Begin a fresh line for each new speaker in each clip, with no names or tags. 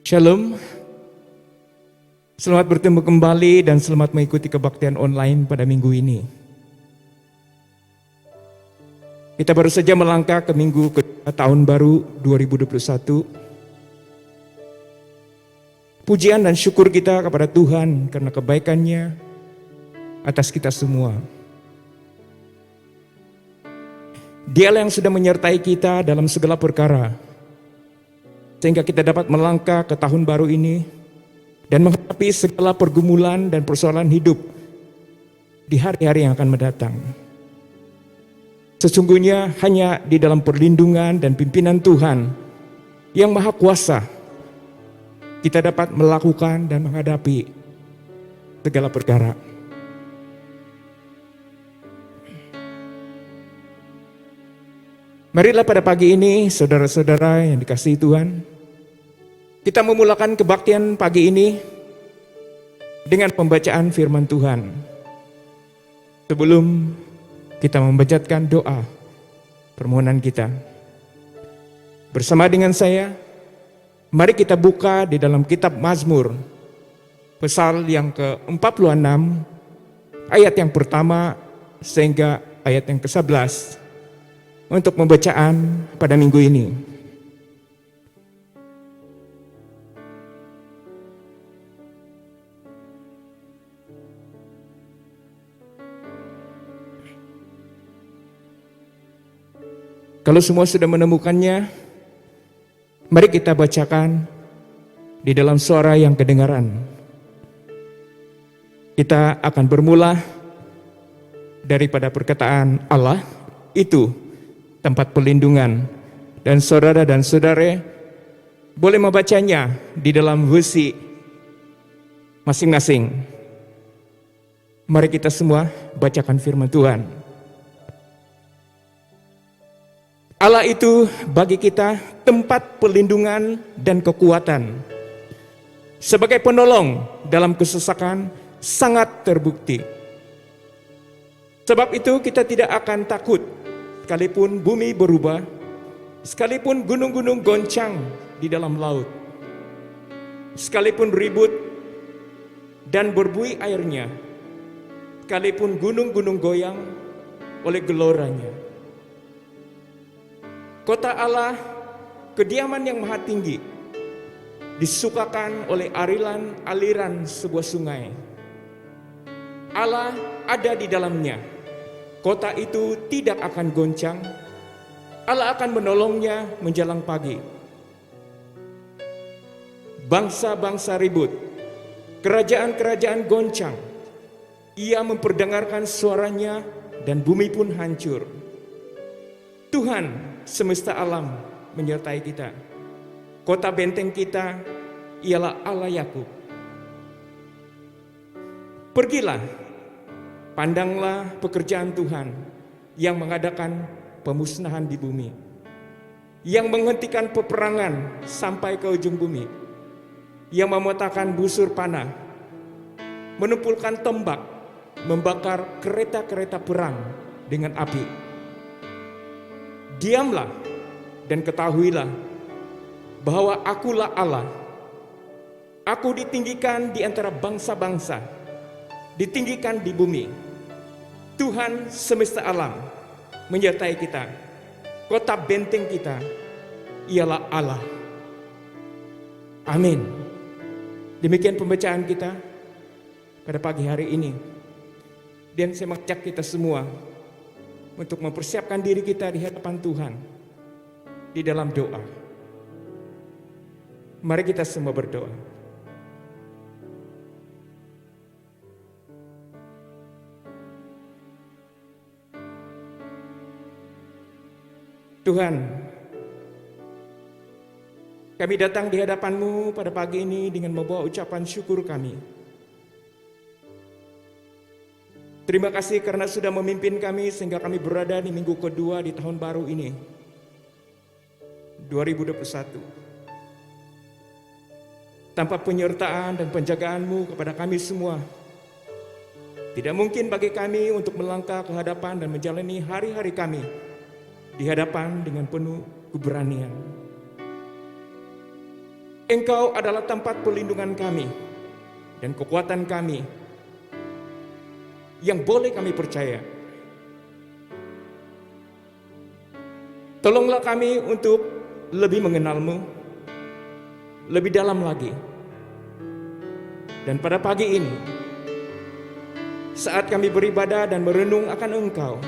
Shalom, selamat bertemu kembali dan selamat mengikuti kebaktian online pada minggu ini. Kita baru saja melangkah ke minggu ke tahun baru 2021. Pujian dan syukur kita kepada Tuhan karena kebaikannya atas kita semua. Dialah yang sudah menyertai kita dalam segala perkara, sehingga kita dapat melangkah ke tahun baru ini dan menghadapi segala pergumulan dan persoalan hidup di hari-hari yang akan mendatang. Sesungguhnya hanya di dalam perlindungan dan pimpinan Tuhan yang Maha Kuasa kita dapat melakukan dan menghadapi segala perkara. Marilah pada pagi ini, saudara-saudara yang dikasihi Tuhan, kita memulakan kebaktian pagi ini dengan pembacaan firman Tuhan. Sebelum kita membacakan doa permohonan kita, bersama dengan saya, mari kita buka di dalam kitab Mazmur, pasal yang ke-46, ayat yang pertama sehingga ayat yang ke-11. Untuk pembacaan pada minggu ini. Kalau semua sudah menemukannya, mari kita bacakan di dalam suara yang kedengaran. Kita akan bermula daripada perkataan Allah, itu tempat perlindungan, dan saudara dan saudara boleh membacanya di dalam versi masing-masing. Mari kita semua bacakan firman Tuhan. Allah itu bagi kita tempat perlindungan dan kekuatan. Sebagai penolong dalam kesesakan sangat terbukti. Sebab itu kita tidak akan takut sekalipun bumi berubah, sekalipun gunung-gunung goncang di dalam laut, sekalipun ribut dan berbuih airnya, sekalipun gunung-gunung goyang oleh geloranya. Kota Allah, kediaman yang maha tinggi, disukakan oleh aliran sebuah sungai. Allah ada di dalamnya. Kota itu tidak akan goncang. Allah akan menolongnya menjelang pagi. Bangsa-bangsa ribut, kerajaan-kerajaan goncang. Ia memperdengarkan suaranya dan bumi pun hancur. Tuhan semesta alam menyertai kita. Kota benteng kita ialah Allah Yakub. Pergilah, pandanglah pekerjaan Tuhan yang mengadakan pemusnahan di bumi, yang menghentikan peperangan sampai ke ujung bumi, yang mematahkan busur panah, menumpulkan tombak, membakar kereta-kereta perang dengan api. Diamlah dan ketahuilah bahwa akulah Allah. Aku ditinggikan di antara bangsa-bangsa, ditinggikan di bumi. Tuhan semesta alam menyertai kita. Kota benteng kita ialah Allah. Amin. Demikian pembacaan kita pada pagi hari ini. Dan saya mengajak kita semua untuk mempersiapkan diri kita di hadapan Tuhan di dalam doa. Mari kita semua berdoa. Tuhan, kami datang di hadapan-Mu pada pagi ini dengan membawa ucapan syukur kami. Terima kasih karena sudah memimpin kami sehingga kami berada di minggu kedua di tahun baru ini, 2021. Tanpa penyertaan dan penjagaan-Mu kepada kami semua, tidak mungkin bagi kami untuk melangkah ke hadapan dan menjalani hari-hari kami di hadapan dengan penuh keberanian. Engkau adalah tempat perlindungan kami dan kekuatan kami yang boleh kami percaya. Tolonglah kami untuk lebih mengenal-Mu, lebih dalam lagi. Dan pada pagi ini, saat kami beribadah dan merenung akan Engkau,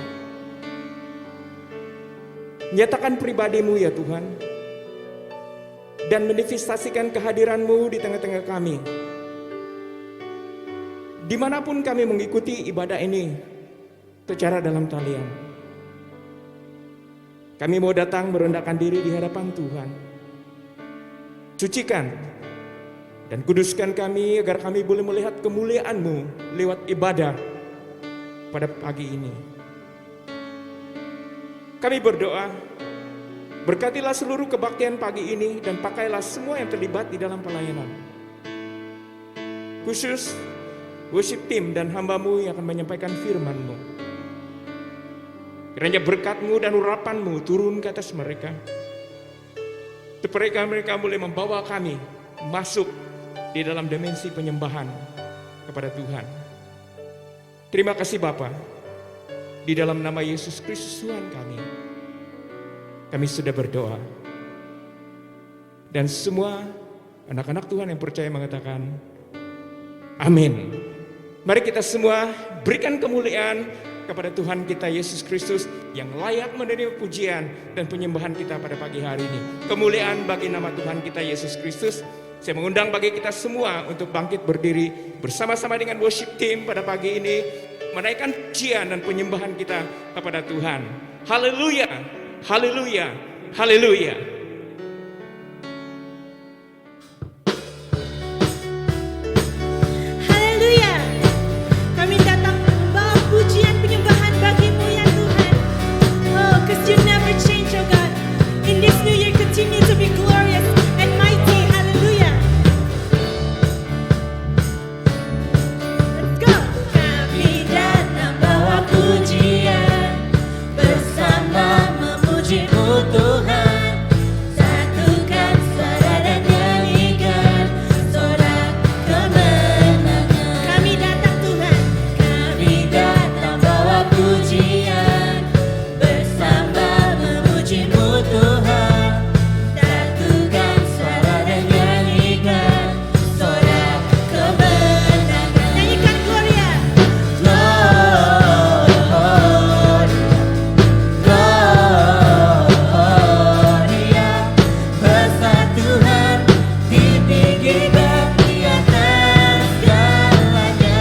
nyatakan pribadi-Mu ya Tuhan, dan manifestasikan kehadiran-Mu di tengah-tengah kami. Dimanapun kami mengikuti ibadah ini secara dalam talian, kami mau datang merendahkan diri di hadapan Tuhan. Sucikan dan kuduskan kami agar kami boleh melihat kemuliaan-Mu lewat ibadah pada pagi ini. Kami berdoa, berkatilah seluruh kebaktian pagi ini dan pakailah semua yang terlibat di dalam pelayanan. Khusus worship team dan hamba-Mu yang akan menyampaikan firman-Mu. Kiranya berkat-Mu dan urapan-Mu turun ke atas mereka, supaya mereka boleh membawa kami masuk di dalam dimensi penyembahan kepada Tuhan. Terima kasih Bapa, di dalam nama Yesus Kristus Tuhan kami sudah berdoa. Dan semua anak-anak Tuhan yang percaya mengatakan amin. Mari kita semua berikan kemuliaan kepada Tuhan kita Yesus Kristus yang layak menerima pujian dan penyembahan kita pada pagi hari ini. Kemuliaan bagi nama Tuhan kita Yesus Kristus. Saya mengundang bagi kita semua untuk bangkit berdiri bersama-sama dengan worship team pada pagi ini, menaikkan pujian dan penyembahan kita kepada Tuhan. Haleluya, haleluya, haleluya.
You never change, oh God. In this new year, continue to be glorious and mighty. Hallelujah. Let's go. Kami datang bawa pujian, bersama memuji-Mu Tuhan. Satukan suara dan nyanyikan sorak kemenangan. Kami datang Tuhan, kami datang bawa pujian, Tuhan, satukan suara dan nyanyikan sorak kemenangan. Nyanyikan Gloria, Gloria, besar Tuhan, ditinggikan di atas segalanya.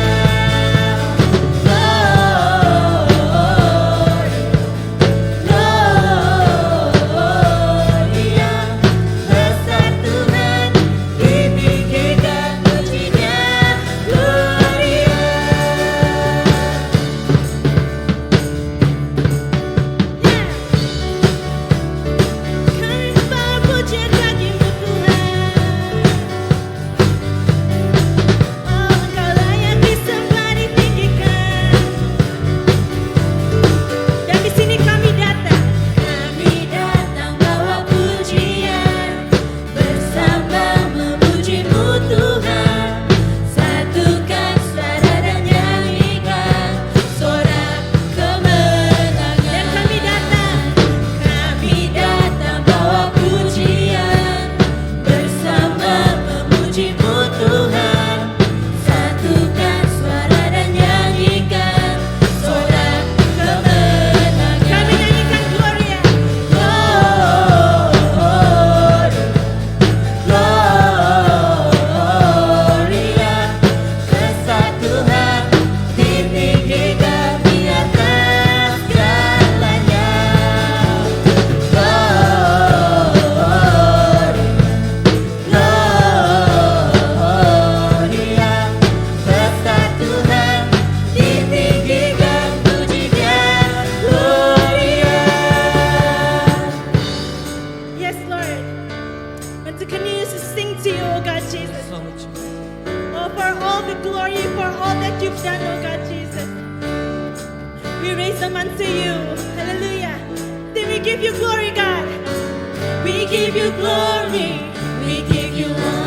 Unto you, hallelujah. Then we give you glory, God. We give you glory, we give you honor.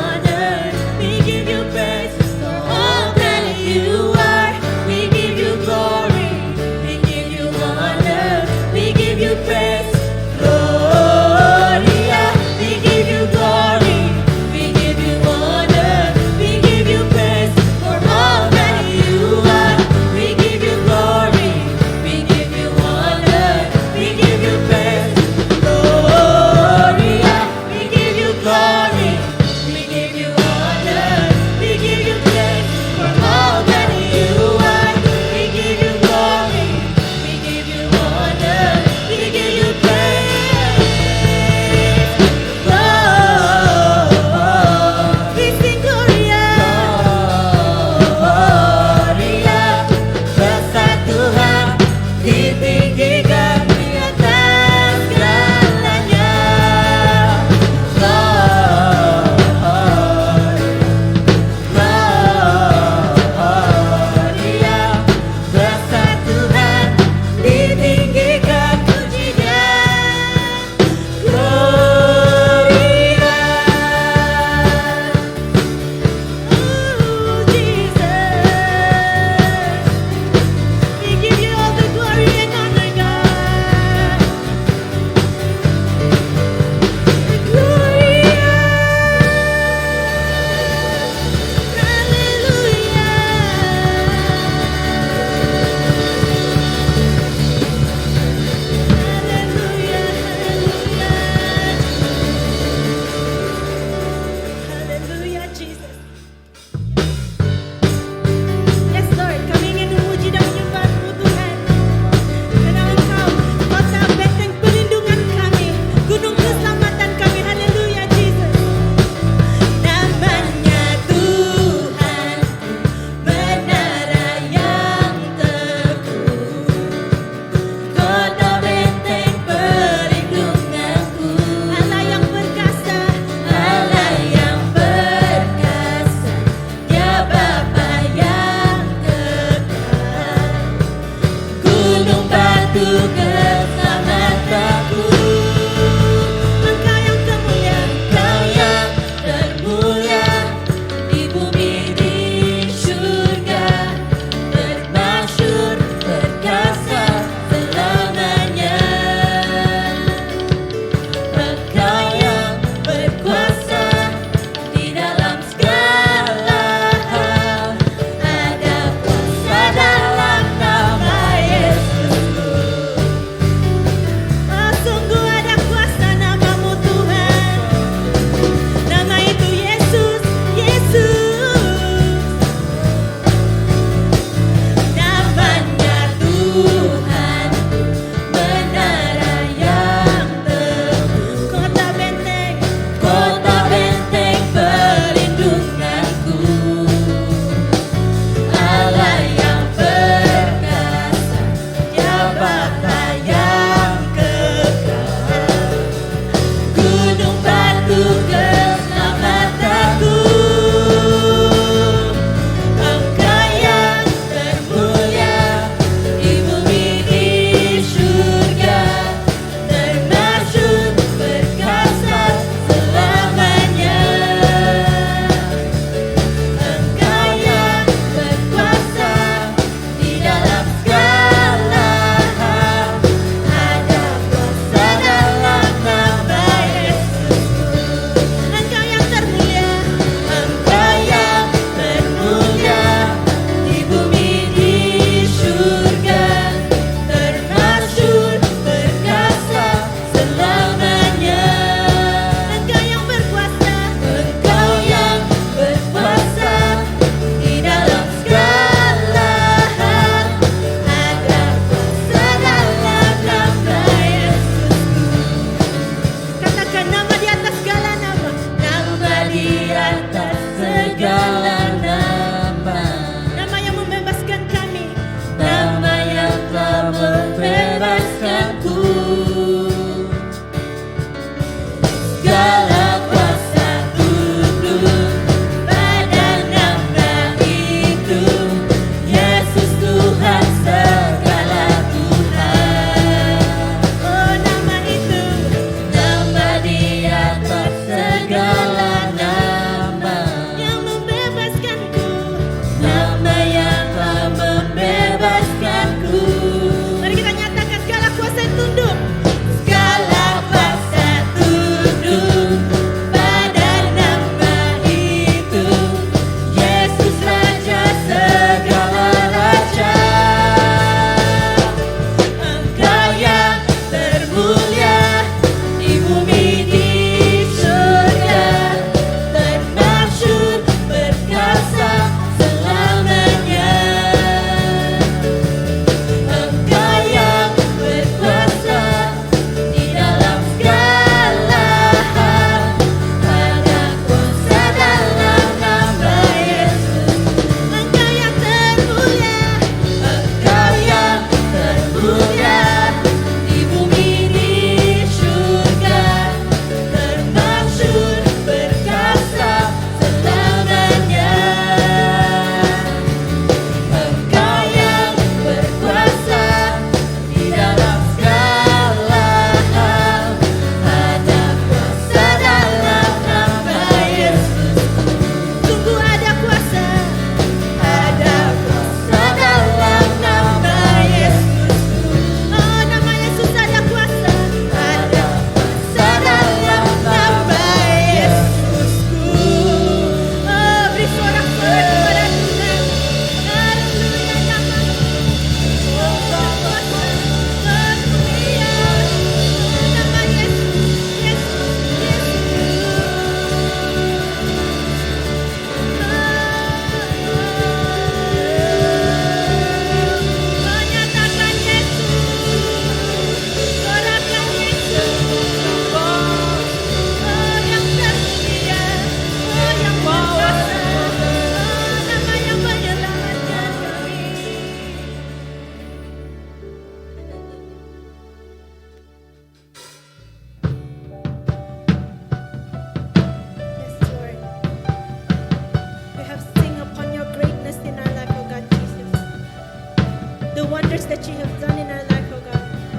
wonders that you have done in our life, oh God.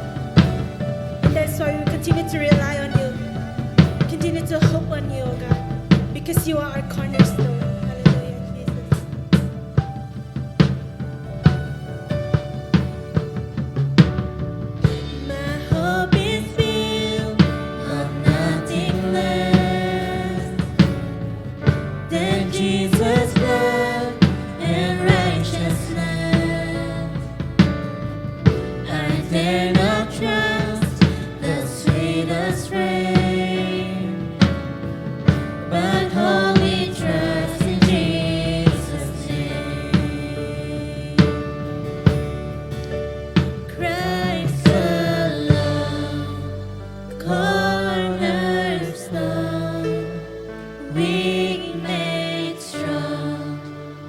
And that's why we continue to rely on you, continue to hope on you, oh God, because you are our cornerstone. Hallelujah, Jesus. My hope is built on nothing less than Jesus' blood and righteousness. I dare not trust the sweetest frame, but wholly trust in Jesus' name. Christ alone, cornerstone, weak made strong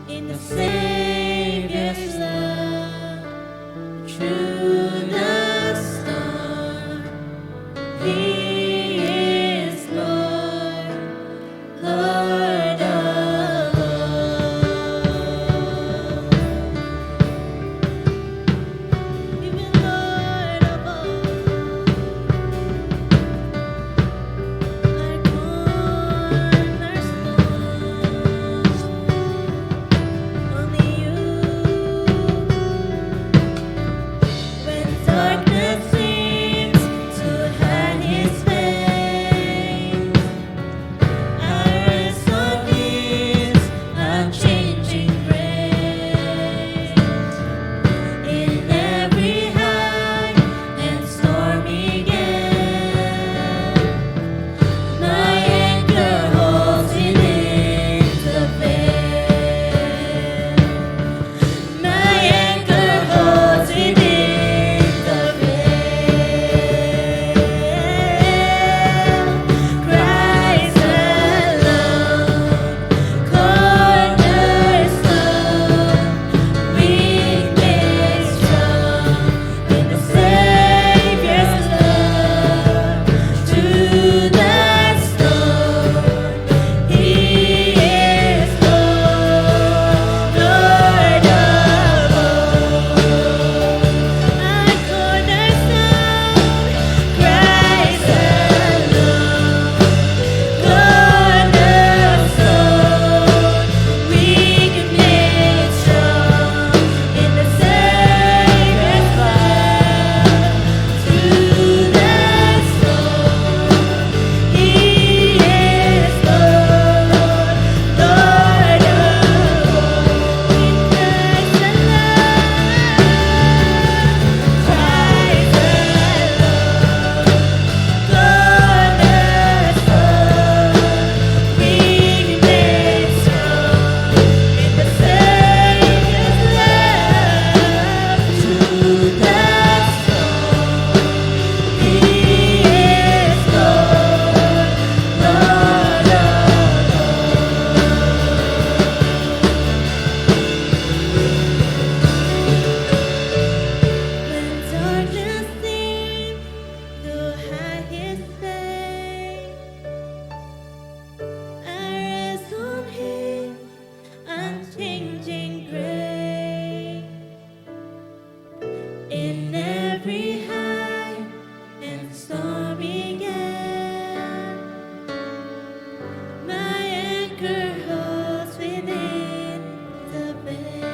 in the Savior's love. Through the storm, He is Lord, Lord of all. Even Lord of all, our cornerstone, only you. When darkness seems to hide His face, I rest on His unchanging grace. In every high and stormy gale, my anchor holds within the veil. My anchor holds within the veil. Christ alone, cornerstone, weak made strong in the Savior's love. To the storm, He is Lord, Lord of all. Our cornerstone, Christ alone, cornerstone, weak made strong in the Savior's love. To the storm, He is Lord, Lord of all. In Christ alone, Christ alone, cornerstone, weak made strong in the Savior's love. To the storm, He is Lord, Lord of When darkness seems to hide His face, I rest on His unchanging grace. In every high and stormy gale, my anchor holds within the veil.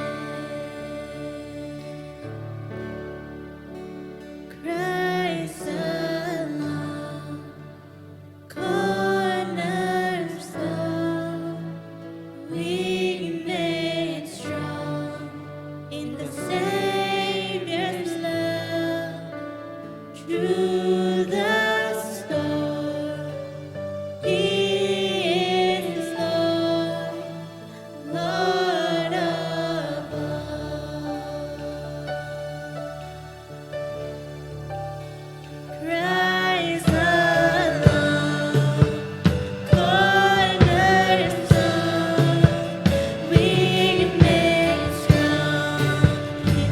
Christ alone, cornerstone, weak made strong in the Savior's love. Through the storm, He is Lord, Lord of all. Christ alone, cornerstone, weak made strong in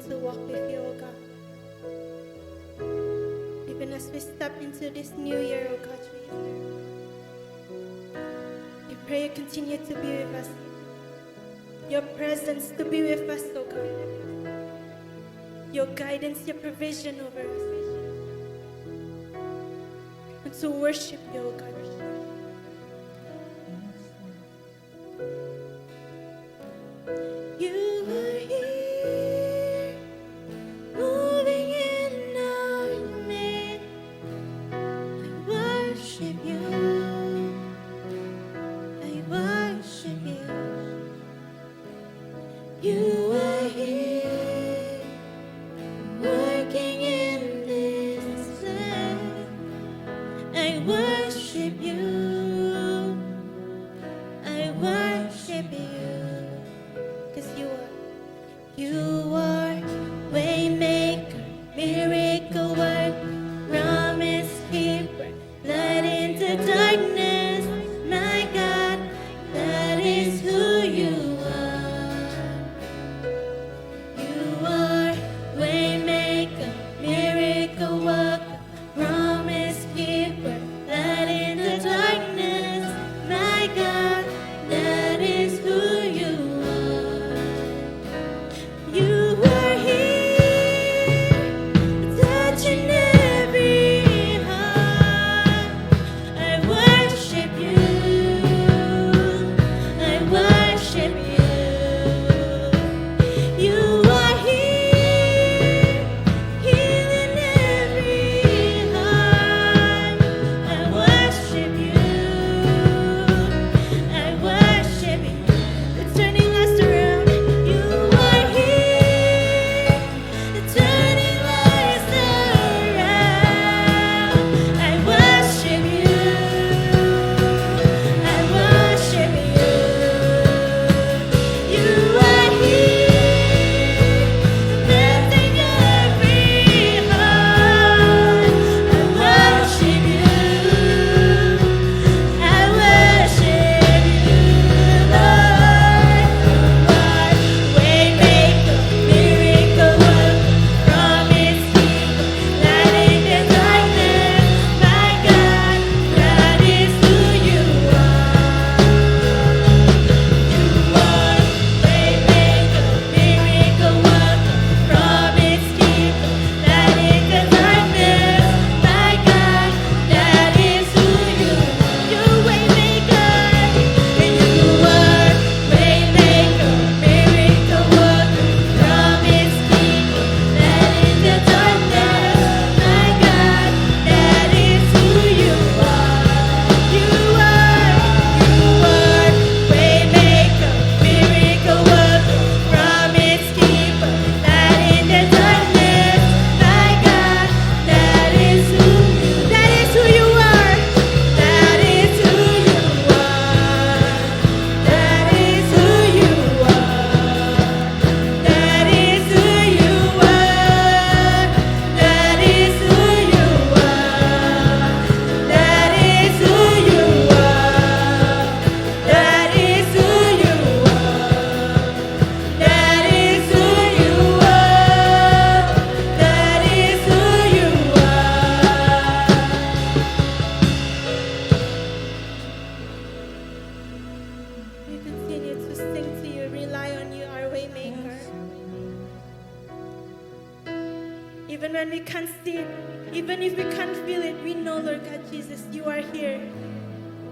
to walk with you, oh God. Even as we step into this new year, oh God, Jesus. We pray you continue to be with us. Your presence to be with us, oh God. Your guidance, your provision over us. And to worship you, oh God. You are here, moving in our midst. I worship you. I worship you. You are here, working in this place. I worship you. I worship you. 'Cause you are waymaker, miracle worker, promise keeper, light into darkness. My God, that is who you are. You are waymaker, miracle worker, promise keeper, light into darkness. My God, that is who you are. You are here, touching every heart. I worship you. I worship you. You are here, healing every heart. I worship you. I worship you. Turning us around. You are here, turning lives around. I worship you. I worship you. You are here, melting every heart. I worship you. I worship you, Lord. Waymaker, miracle worker, promise keeper, light in the darkness. My God, that is who you are. You are waymaker, miracle worker, promise keeper, light in the darkness. My God, that is who you are. You're waymaker, and you are waymaker, miracle worker, promise keeper, light in the darkness. My God, that is who you are. You are waymaker, miracle worker, promise keeper, light in the darkness. My God, that is who you are. That is who you are. That is who you are. That is who you are. That is who you are. That is who you are. That is who you are. That is who you are. That is who you are. We continue to sing to you, rely on you, our waymaker. Even when we can't see it, even if we can't feel it, we know, Lord God Jesus, you are here.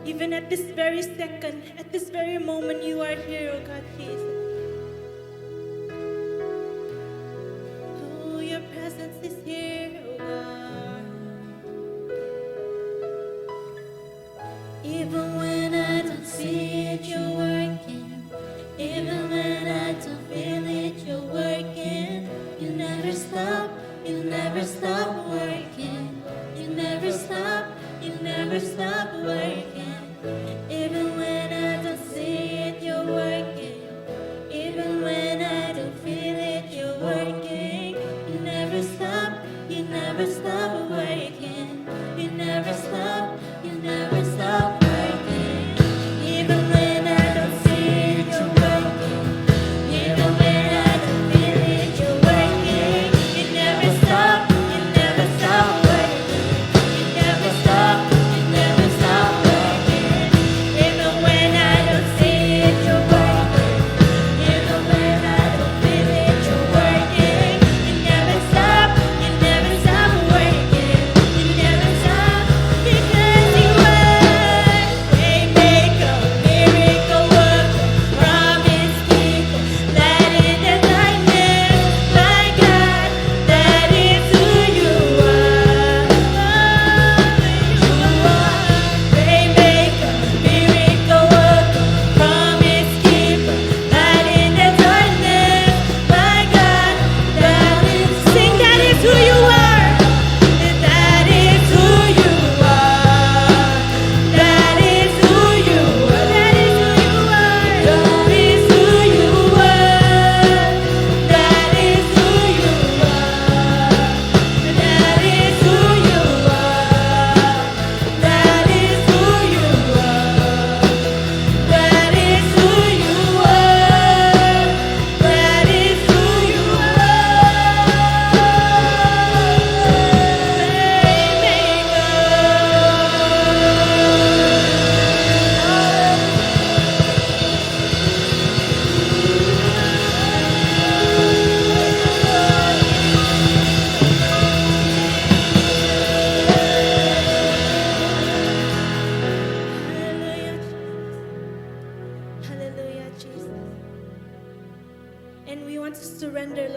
Even at this very second, at this very moment, you are here, oh God Jesus. Oh, your presence is here, oh God. Even when I don't see it, you're working. Even when I don't feel it, you're working. You never stop, you never stop working. You never stop, you never stop working. Even when I don't see it, you're working. Even when I don't feel it, you're working. You never stop, you never stop working. You never stop, you never stop working.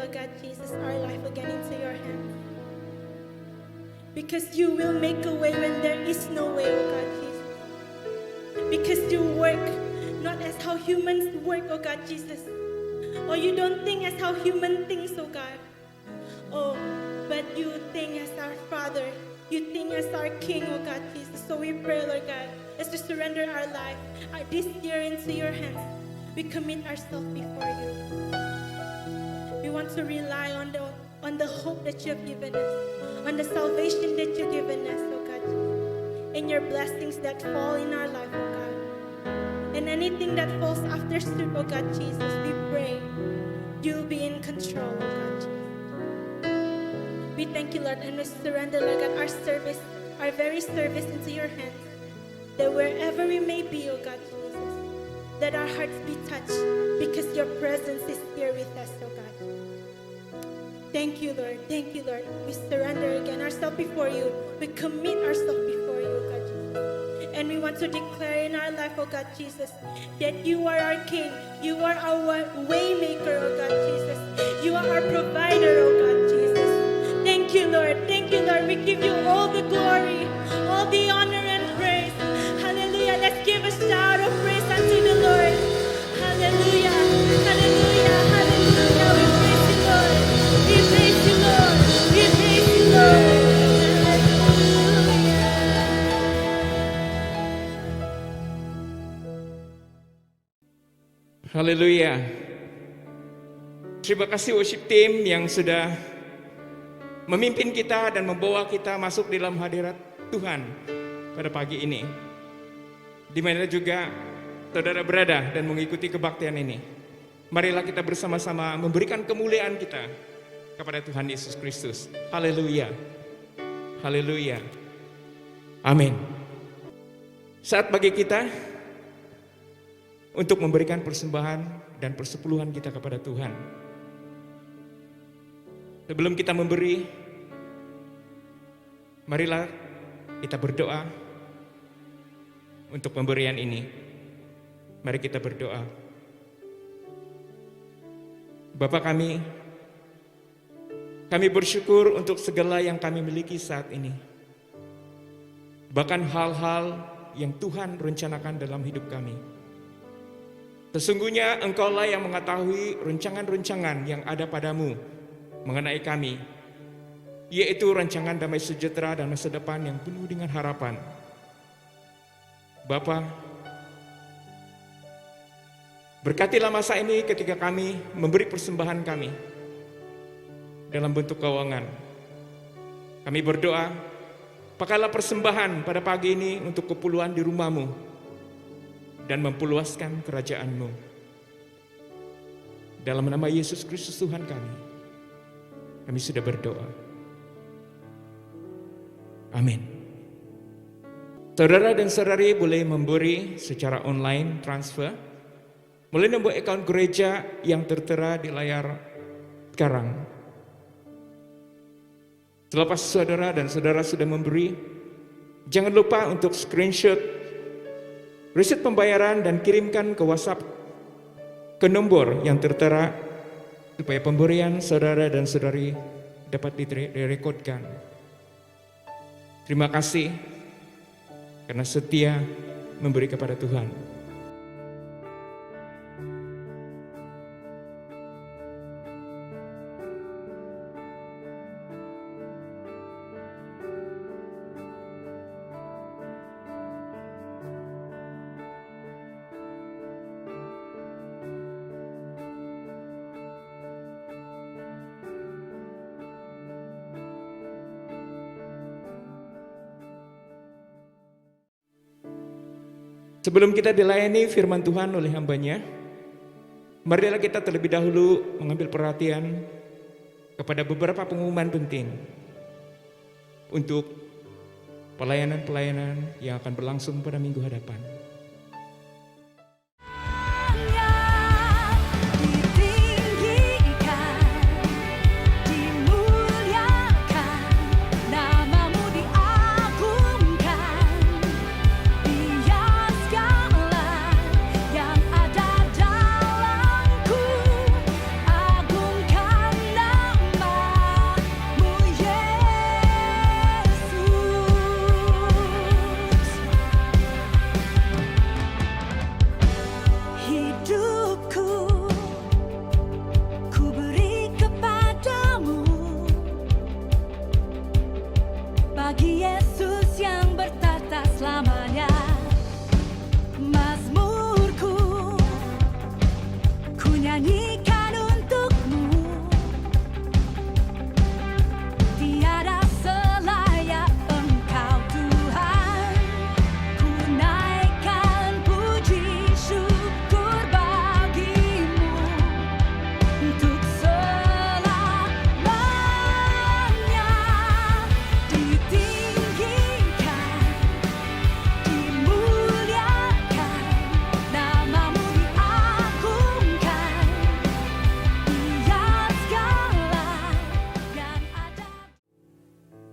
oh God Jesus, our life again into your hands. Because you will make a way when there is no way, oh God Jesus. Because you work not as how humans work, oh God Jesus. Or you don't think as how human thinks, oh God. Oh, but you think as our Father. You think as our King, oh God Jesus. So we pray, Lord God, as we surrender our life this year into your hands. We commit ourselves before you. We want to rely on the hope that you have given us, on the salvation that you've given us, oh God, and your blessings that fall in our life, oh God. And anything that falls after suit, oh God Jesus, we pray you'll be in control, oh God Jesus. We thank you, Lord, and we surrender, Lord God, our service, our very service into your hands, that wherever we may be, oh God Jesus, that our hearts be touched because your presence is here with us, oh God. Thank you, Lord. Thank you, Lord. We surrender again ourselves before you. We commit ourselves before you, oh God Jesus. And we want to declare in our life, oh God Jesus, that you are our King. You are our way maker, oh God Jesus. You are our provider, oh God Jesus. Thank you, Lord. Thank you, Lord. We give you all the glory, all the honor and praise. Hallelujah. Let's give a shout of praise unto the Lord. Hallelujah. Hallelujah. Hallelujah. We praise you, Lord. We praise you, Lord. We praise you, Lord.
Haleluya. Terima kasih worship team yang sudah memimpin kita dan membawa kita masuk dalam hadirat Tuhan pada pagi ini. Di mana juga saudara berada dan mengikuti kebaktian ini. Marilah kita bersama-sama memberikan kemuliaan kita kepada Tuhan Yesus Kristus. Haleluya. Haleluya. Amin. Saat bagi kita untuk memberikan persembahan dan persepuluhan kita kepada Tuhan. Sebelum kita memberi, marilah kita berdoa untuk pemberian ini. Mari kita berdoa. Bapa kami bersyukur untuk segala yang kami miliki saat ini. Bahkan hal-hal yang Tuhan rencanakan dalam hidup kami. Sesungguhnya Engkaulah yang mengetahui rancangan-rancangan yang ada padamu mengenai kami, yaitu rancangan damai sejahtera dan masa depan yang penuh dengan harapan. Bapa, berkatilah masa ini ketika kami memberi persembahan kami dalam bentuk keuangan. Kami berdoa, pakailah persembahan pada pagi ini untuk keperluan di rumah-Mu dan memperluaskan kerajaan-Mu. Dalam nama Yesus Kristus Tuhan kami sudah berdoa. Amin. Saudara dan saudari boleh memberi secara online transfer melalui nomor account gereja yang tertera di layar sekarang. Selepas saudara dan saudara sudah memberi, jangan lupa untuk screenshot resit pembayaran dan kirimkan ke WhatsApp ke nomor yang tertera supaya pemberian saudara dan saudari dapat direkodkan. Terima kasih karena setia memberi kepada Tuhan. Sebelum kita dilayani firman Tuhan oleh hamba-Nya, marilah kita terlebih dahulu mengambil perhatian kepada beberapa pengumuman penting untuk pelayanan-pelayanan yang akan berlangsung pada minggu hadapan.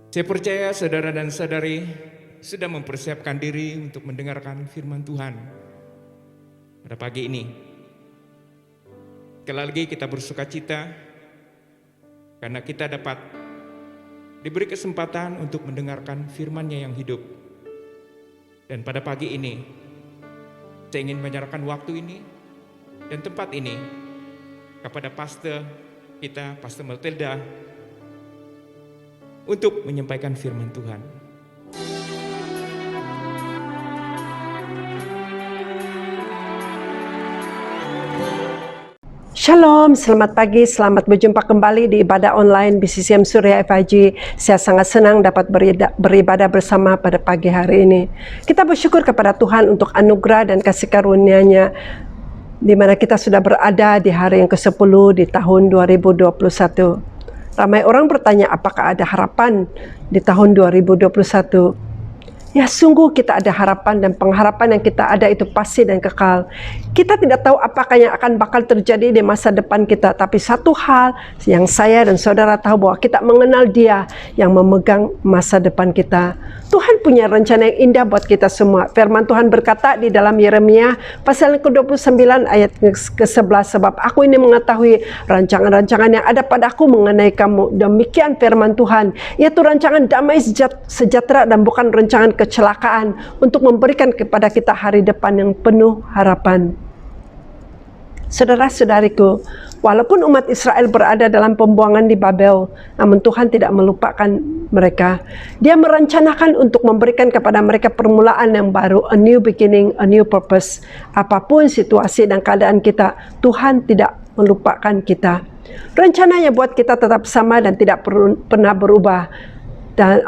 Saya percaya saudara dan saudari sudah mempersiapkan diri untuk mendengarkan firman Tuhan pada pagi ini. Sekali lagi kita bersuka cita karena kita dapat diberi kesempatan untuk mendengarkan firman-Nya yang hidup. Dan pada pagi ini, saya ingin menyerahkan waktu ini dan tempat ini kepada pastor kita, Pastor Matilda, untuk menyampaikan firman Tuhan.
Shalom, selamat pagi, selamat berjumpa kembali di ibadah online BCCM Surya FIG. Saya sangat senang dapat beribadah bersama pada pagi hari ini. Kita bersyukur kepada Tuhan untuk anugerah dan kasih karunia-Nya, di mana kita sudah berada di hari yang ke-10 di tahun 2021. Ramai orang bertanya apakah ada harapan di tahun 2021. Ya, sungguh kita ada harapan, dan pengharapan yang kita ada itu pasti dan kekal. Kita tidak tahu apakah yang akan bakal terjadi di masa depan kita, tapi satu hal yang saya dan saudara tahu, bahwa kita mengenal Dia yang memegang masa depan kita. Tuhan punya rencana yang indah buat kita semua. Firman Tuhan berkata di dalam Yeremia pasal yang ke-29 ayat ke-11, sebab aku ini mengetahui rancangan-rancangan yang ada padaku mengenai kamu. Demikian firman Tuhan, yaitu rancangan damai sejahtera dan bukan rancangan kecelakaan, untuk memberikan kepada kita hari depan yang penuh harapan. Saudara-saudariku, walaupun umat Israel berada dalam pembuangan di Babel, namun Tuhan tidak melupakan mereka. Dia merencanakan untuk memberikan kepada mereka permulaan yang baru, a new beginning, a new purpose. Apapun situasi dan keadaan kita, Tuhan tidak melupakan kita. Rencananya buat kita tetap sama dan tidak pernah berubah. Dan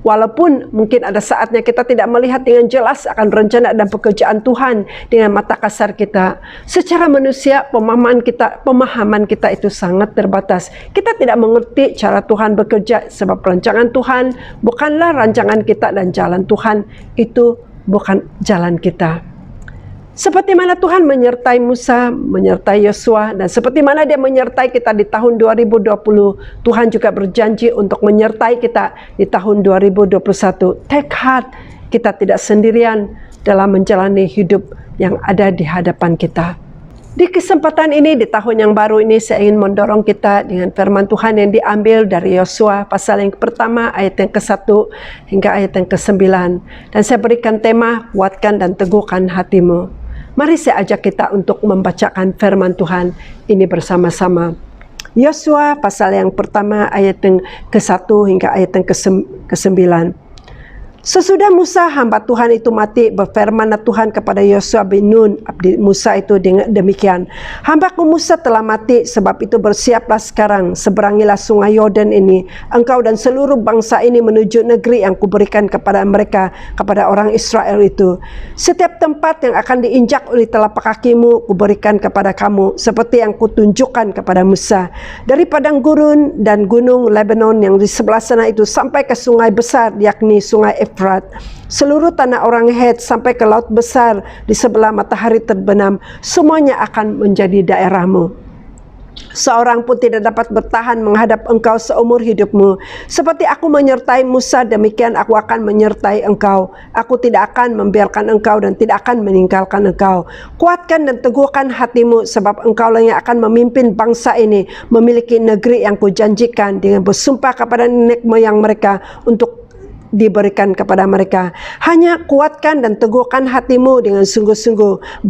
walaupun mungkin ada saatnya kita tidak melihat dengan jelas akan rencana dan pekerjaan Tuhan dengan mata kasar kita. Secara manusia, pemahaman kita itu sangat terbatas. Kita tidak mengerti cara Tuhan bekerja, sebab rancangan Tuhan bukanlah rancangan kita, dan jalan Tuhan itu bukan jalan kita. Seperti mana Tuhan menyertai Musa, menyertai Yosua, dan seperti mana Dia menyertai kita di tahun 2020, Tuhan juga berjanji untuk menyertai kita di tahun 2021. Take heart, kita tidak sendirian dalam menjalani hidup yang ada di hadapan kita. Di kesempatan ini, di tahun yang baru ini, saya ingin mendorong kita dengan firman Tuhan yang diambil dari Yosua pasal yang pertama ayat yang ke-1 hingga ayat yang ke-9. Dan saya berikan tema, kuatkan dan teguhkan hatimu. Mari saya ajak kita untuk membacakan firman Tuhan ini bersama-sama. Yosua pasal yang pertama ayat yang ke-1 hingga ayat yang ke-9. Sesudah Musa hamba Tuhan itu mati, berfirmanlah Tuhan kepada Yosua bin Nun abdi Musa itu demikian, hambaku Musa telah mati, sebab itu bersiaplah sekarang, seberangilah sungai Yordan ini, engkau dan seluruh bangsa ini menuju negeri yang kuberikan kepada mereka, kepada orang Israel itu. Setiap tempat yang akan diinjak oleh telapak kakimu kuberikan kepada kamu, seperti yang kutunjukkan kepada Musa, dari padang gurun dan gunung Lebanon yang di sebelah sana itu sampai ke sungai besar, yakni sungai Efrat, seluruh tanah orang Het sampai ke laut besar di sebelah matahari terbenam, semuanya akan menjadi daerahmu. Seorang pun tidak dapat bertahan menghadap engkau seumur hidupmu. Seperti aku menyertai Musa, demikian aku akan menyertai engkau. Aku tidak akan membiarkan engkau dan tidak akan meninggalkan engkau. Kuatkan dan teguhkan hatimu, sebab engkau lah yang akan memimpin bangsa ini memiliki negeri yang kujanjikan dengan bersumpah kepada nenek moyang mereka untuk diberikan kepada mereka. Hanya kuatkan dan teguhkan hatimu dengan sungguh-sungguh.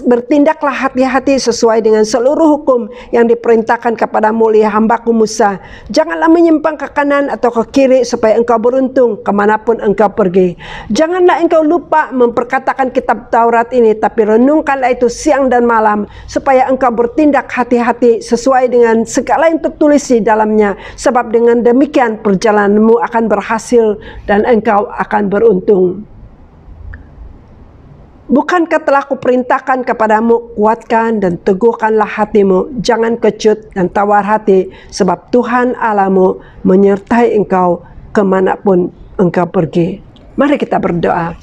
Bertindaklah hati-hati sesuai dengan seluruh hukum yang diperintahkan kepadamu oleh hambaku Musa. Janganlah menyimpang ke kanan atau ke kiri, supaya engkau beruntung kemanapun engkau pergi. Janganlah engkau lupa memperkatakan kitab Taurat ini, tapi renungkanlah itu siang dan malam, supaya engkau bertindak hati-hati sesuai dengan segala yang tertulis di dalamnya. Sebab dengan demikian perjalananmu akan berhasil dan engkau akan beruntung. Bukankah telah kuperintahkan kepadamu, kuatkan dan teguhkanlah hatimu, jangan kecut dan tawar hati, sebab Tuhan Allahmu menyertai engkau kemanapun engkau pergi. Mari kita berdoa.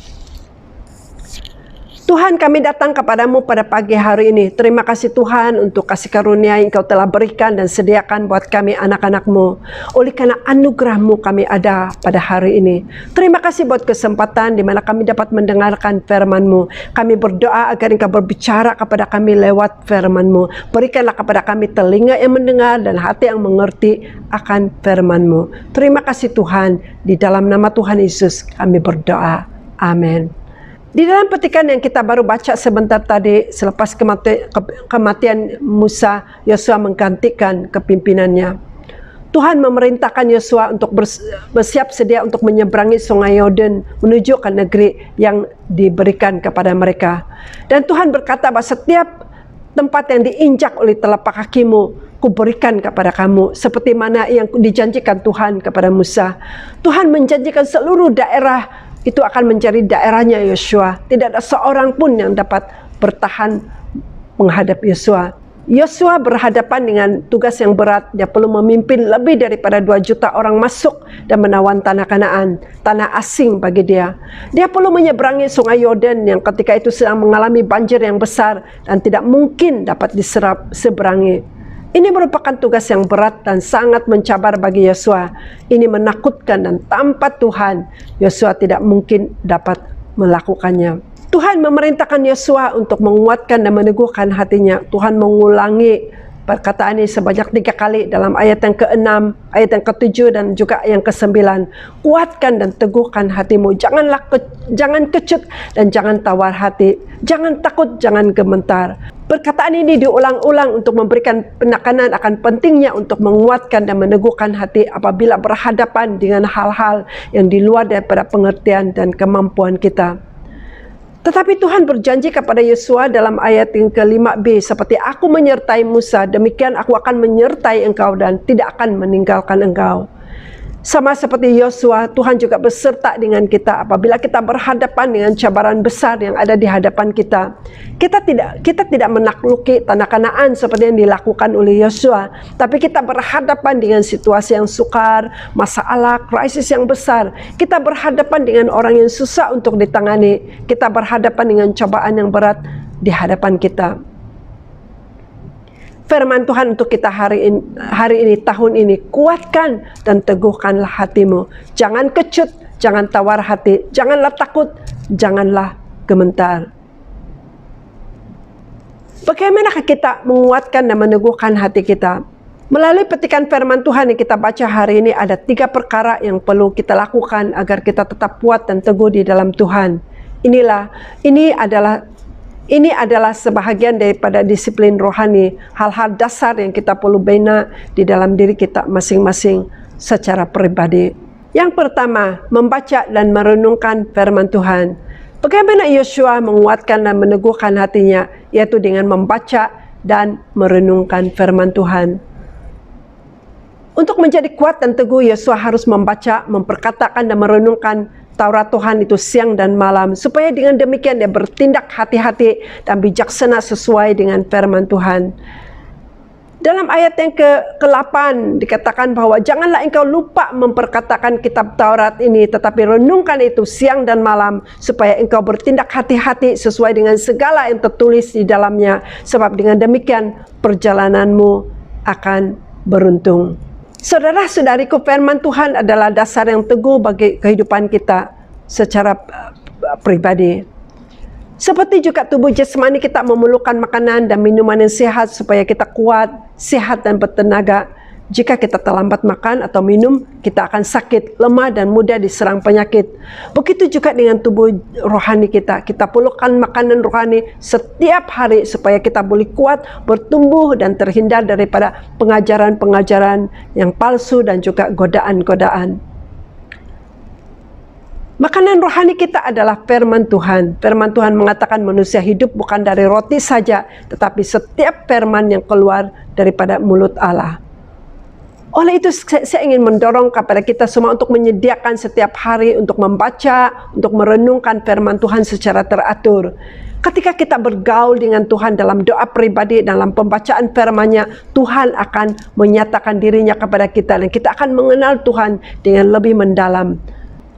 Tuhan, kami datang kepadamu pada pagi hari ini. Terima kasih Tuhan untuk kasih karunia yang Engkau telah berikan dan sediakan buat kami anak-anak-Mu. Oleh karena anugerah-Mu kami ada pada hari ini. Terima kasih buat kesempatan di mana kami dapat mendengarkan firman-Mu. Kami berdoa agar Engkau berbicara kepada kami lewat firman-Mu. Berikanlah kepada kami telinga yang mendengar dan hati yang mengerti akan firman-Mu. Terima kasih Tuhan. Di dalam nama Tuhan Yesus kami berdoa. Amin. Di dalam petikan yang kita baru baca sebentar tadi, selepas kematian Musa, Yosua menggantikan kepimpinannya. Tuhan memerintahkan Yosua untuk bersiap sedia untuk menyeberangi sungai Yordan menuju ke negeri yang diberikan kepada mereka. Dan Tuhan berkata bahwa setiap tempat yang diinjak oleh telapak kakimu, kuberikan kepada kamu, seperti mana yang dijanjikan Tuhan kepada Musa. Tuhan menjanjikan seluruh daerah itu akan menjadi daerahnya Yosua. Tidak ada seorang pun yang dapat bertahan menghadap Yosua. Yosua berhadapan dengan tugas yang berat. Dia perlu memimpin lebih daripada 2 juta orang masuk dan menawan tanah Kanaan, tanah asing bagi dia. Dia perlu menyeberangi sungai Yordan yang ketika itu sedang mengalami banjir yang besar dan tidak mungkin dapat diseberangi. Ini merupakan tugas yang berat dan sangat mencabar bagi Yosua. Ini menakutkan dan tanpa Tuhan, Yosua tidak mungkin dapat melakukannya. Tuhan memerintahkan Yosua untuk menguatkan dan meneguhkan hatinya. Tuhan mengulangi perkataan ini sebanyak 3 kali dalam ayat yang ke-6, ayat yang ke-7 dan juga yang ke-9. Kuatkan dan teguhkan hatimu. Jangan kecut dan jangan tawar hati. Jangan takut, jangan gemetar. Perkataan ini diulang-ulang untuk memberikan penekanan akan pentingnya untuk menguatkan dan meneguhkan hati apabila berhadapan dengan hal-hal yang di luar daripada pengertian dan kemampuan kita. Tetapi Tuhan berjanji kepada Yosua dalam ayat yang ke-5b, seperti aku menyertai Musa, demikian aku akan menyertai engkau dan tidak akan meninggalkan engkau. Sama seperti Yosua, Tuhan juga beserta dengan kita apabila kita berhadapan dengan cabaran besar yang ada di hadapan kita. Kita tidak menakluki tanah Kanaan seperti yang dilakukan oleh Yosua, tapi kita berhadapan dengan situasi yang sukar, masalah, krisis yang besar. Kita berhadapan dengan orang yang susah untuk ditangani. Kita berhadapan dengan cobaan yang berat di hadapan kita. Firman Tuhan untuk kita hari ini, tahun ini, kuatkan dan teguhkanlah hatimu. Jangan kecut, jangan tawar hati, janganlah takut, janganlah gemetar. Bagaimanakah kita menguatkan dan meneguhkan hati kita? Melalui petikan firman Tuhan yang kita baca hari ini, ada 3 perkara yang perlu kita lakukan agar kita tetap kuat dan teguh di dalam Tuhan. Ini adalah sebahagian daripada disiplin rohani, hal-hal dasar yang kita perlu bina di dalam diri kita masing-masing secara pribadi. Yang pertama, membaca dan merenungkan firman Tuhan. Bagaimana Yosua menguatkan dan meneguhkan hatinya, yaitu dengan membaca dan merenungkan firman Tuhan. Untuk menjadi kuat dan teguh, Yosua harus membaca, memperkatakan dan merenungkan Taurat Tuhan itu siang dan malam, supaya dengan demikian dia bertindak hati-hati dan bijaksana sesuai dengan firman Tuhan. Dalam ayat yang ke-8 dikatakan bahwa janganlah engkau lupa memperkatakan kitab Taurat ini, tetapi renungkan itu siang dan malam, supaya engkau bertindak hati-hati sesuai dengan segala yang tertulis di dalamnya, sebab dengan demikian perjalananmu akan beruntung. Saudara-saudariku, firman Tuhan adalah dasar yang teguh bagi kehidupan kita secara pribadi. Seperti juga tubuh jasmani kita memerlukan makanan dan minuman yang sehat supaya kita kuat, sehat dan bertenaga. Jika kita terlambat makan atau minum, kita akan sakit, lemah dan mudah diserang penyakit. Begitu juga dengan tubuh rohani kita. Kita perlukan makanan rohani setiap hari supaya kita boleh kuat, bertumbuh dan terhindar daripada pengajaran-pengajaran yang palsu dan juga godaan-godaan. Makanan rohani kita adalah firman Tuhan. Firman Tuhan mengatakan manusia hidup bukan dari roti saja, tetapi setiap firman yang keluar daripada mulut Allah. Oleh itu saya ingin mendorong kepada kita semua untuk menyediakan setiap hari untuk membaca, untuk merenungkan firman Tuhan secara teratur. Ketika kita bergaul dengan Tuhan dalam doa pribadi, dalam pembacaan firman-Nya, Tuhan akan menyatakan dirinya kepada kita dan kita akan mengenal Tuhan dengan lebih mendalam.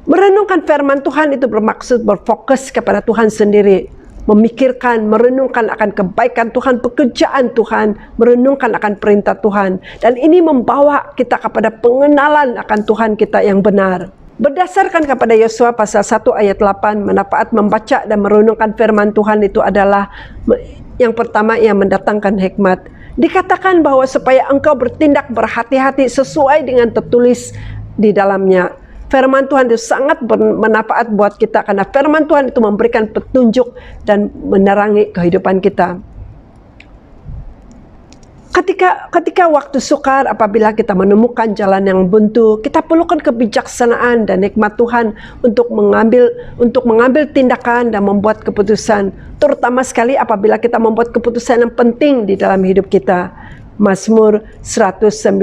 Merenungkan firman Tuhan itu bermaksud berfokus kepada Tuhan sendiri. memikirkan, merenungkan akan kebaikan Tuhan, pekerjaan Tuhan, merenungkan akan perintah Tuhan. Dan ini membawa kita kepada pengenalan akan Tuhan kita yang benar. Berdasarkan kepada Yosua pasal 1 ayat 8, manfaat membaca dan merenungkan firman Tuhan itu adalah yang pertama, ia mendatangkan hikmat. Dikatakan bahwa supaya engkau bertindak berhati-hati sesuai dengan tertulis di dalamnya. Firman Tuhan itu sangat bermanfaat buat kita karena firman Tuhan itu memberikan petunjuk dan menerangi kehidupan kita. Ketika waktu sukar, apabila kita menemukan jalan yang buntu, kita perlukan kebijaksanaan dan nikmat Tuhan untuk mengambil tindakan dan membuat keputusan. Terutama sekali apabila kita membuat keputusan yang penting di dalam hidup kita. Mazmur 119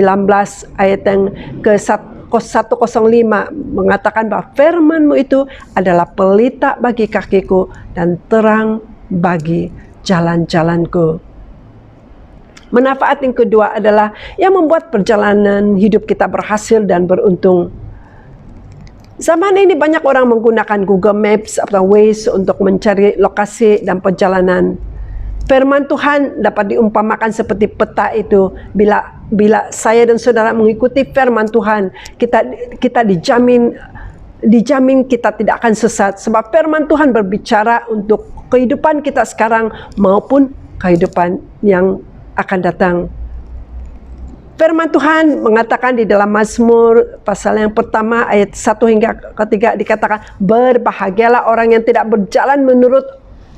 ayat yang ke-105 mengatakan bahwa firman-Mu itu adalah pelita bagi kakiku dan terang bagi jalan-jalanku. Manfaat yang kedua adalah yang membuat perjalanan hidup kita berhasil dan beruntung. Zaman ini banyak orang menggunakan Google Maps atau Waze untuk mencari lokasi dan perjalanan. Firman Tuhan dapat diumpamakan seperti peta itu. Bila saya dan saudara mengikuti firman Tuhan, kita dijamin kita tidak akan sesat. Sebab firman Tuhan berbicara untuk kehidupan kita sekarang maupun kehidupan yang akan datang. Firman Tuhan mengatakan di dalam Mazmur pasal yang pertama ayat 1 hingga ketiga dikatakan, berbahagialah orang yang tidak berjalan menurut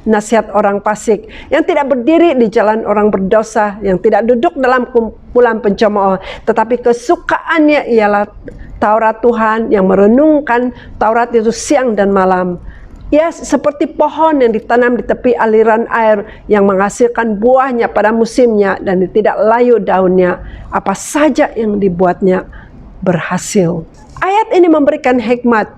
nasihat orang fasik, yang tidak berdiri di jalan orang berdosa, yang tidak duduk dalam kumpulan pencemooh, tetapi kesukaannya ialah Taurat Tuhan, yang merenungkan Taurat itu siang dan malam. Ia seperti pohon yang ditanam di tepi aliran air yang menghasilkan buahnya pada musimnya dan tidak layu daunnya. Apa saja yang dibuatnya berhasil. Ayat ini memberikan hikmat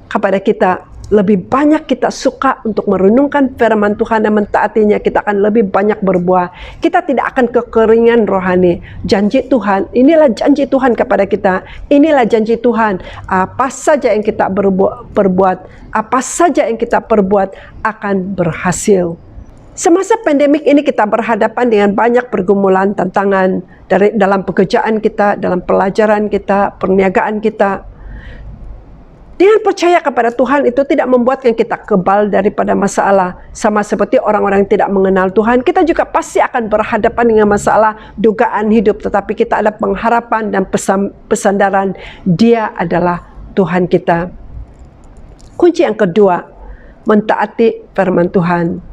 kepada kita. Lebih banyak kita suka untuk merenungkan firman Tuhan dan mentaatinya, kita akan lebih banyak berbuah. Kita tidak akan kekeringan rohani. Janji Tuhan, inilah janji Tuhan kepada kita. Inilah janji Tuhan. Apa saja yang kita perbuat, apa saja yang kita perbuat akan berhasil. Semasa pandemik ini kita berhadapan dengan banyak pergumulan, tantangan dalam pekerjaan kita, dalam pelajaran kita, perniagaan kita. Dengan percaya kepada Tuhan itu tidak membuatkan kita kebal daripada masalah. Sama seperti orang-orang yang tidak mengenal Tuhan, kita juga pasti akan berhadapan dengan masalah dugaan hidup. Tetapi kita ada pengharapan dan pesandaran. Dia adalah Tuhan kita. Kunci yang kedua, mentaati firman Tuhan.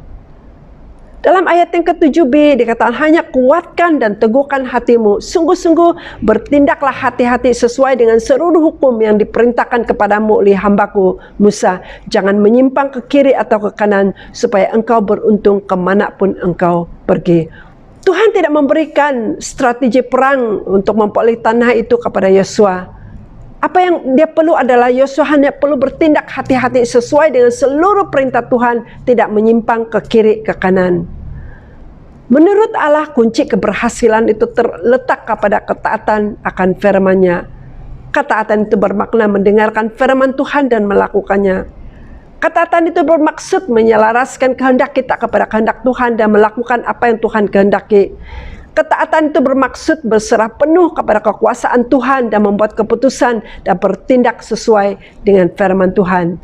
Dalam ayat yang ke-7b dikatakan, hanya kuatkan dan teguhkan hatimu. Sungguh-sungguh bertindaklah hati-hati sesuai dengan seluruh hukum yang diperintahkan kepadamu oleh hambaku Musa. Jangan menyimpang ke kiri atau ke kanan, supaya engkau beruntung kemanapun engkau pergi. Tuhan tidak memberikan strategi perang untuk memperoleh tanah itu kepada Yosua. Apa yang dia perlu adalah Yosua hanya perlu bertindak hati-hati sesuai dengan seluruh perintah Tuhan, tidak menyimpang ke kiri ke kanan. Menurut Allah, kunci keberhasilan itu terletak kepada ketaatan akan firman-Nya. Ketaatan itu bermakna mendengarkan firman Tuhan dan melakukannya. Ketaatan itu bermaksud menyelaraskan kehendak kita kepada kehendak Tuhan dan melakukan apa yang Tuhan kehendaki. Ketaatan itu bermaksud berserah penuh kepada kekuasaan Tuhan dan membuat keputusan dan bertindak sesuai dengan firman Tuhan.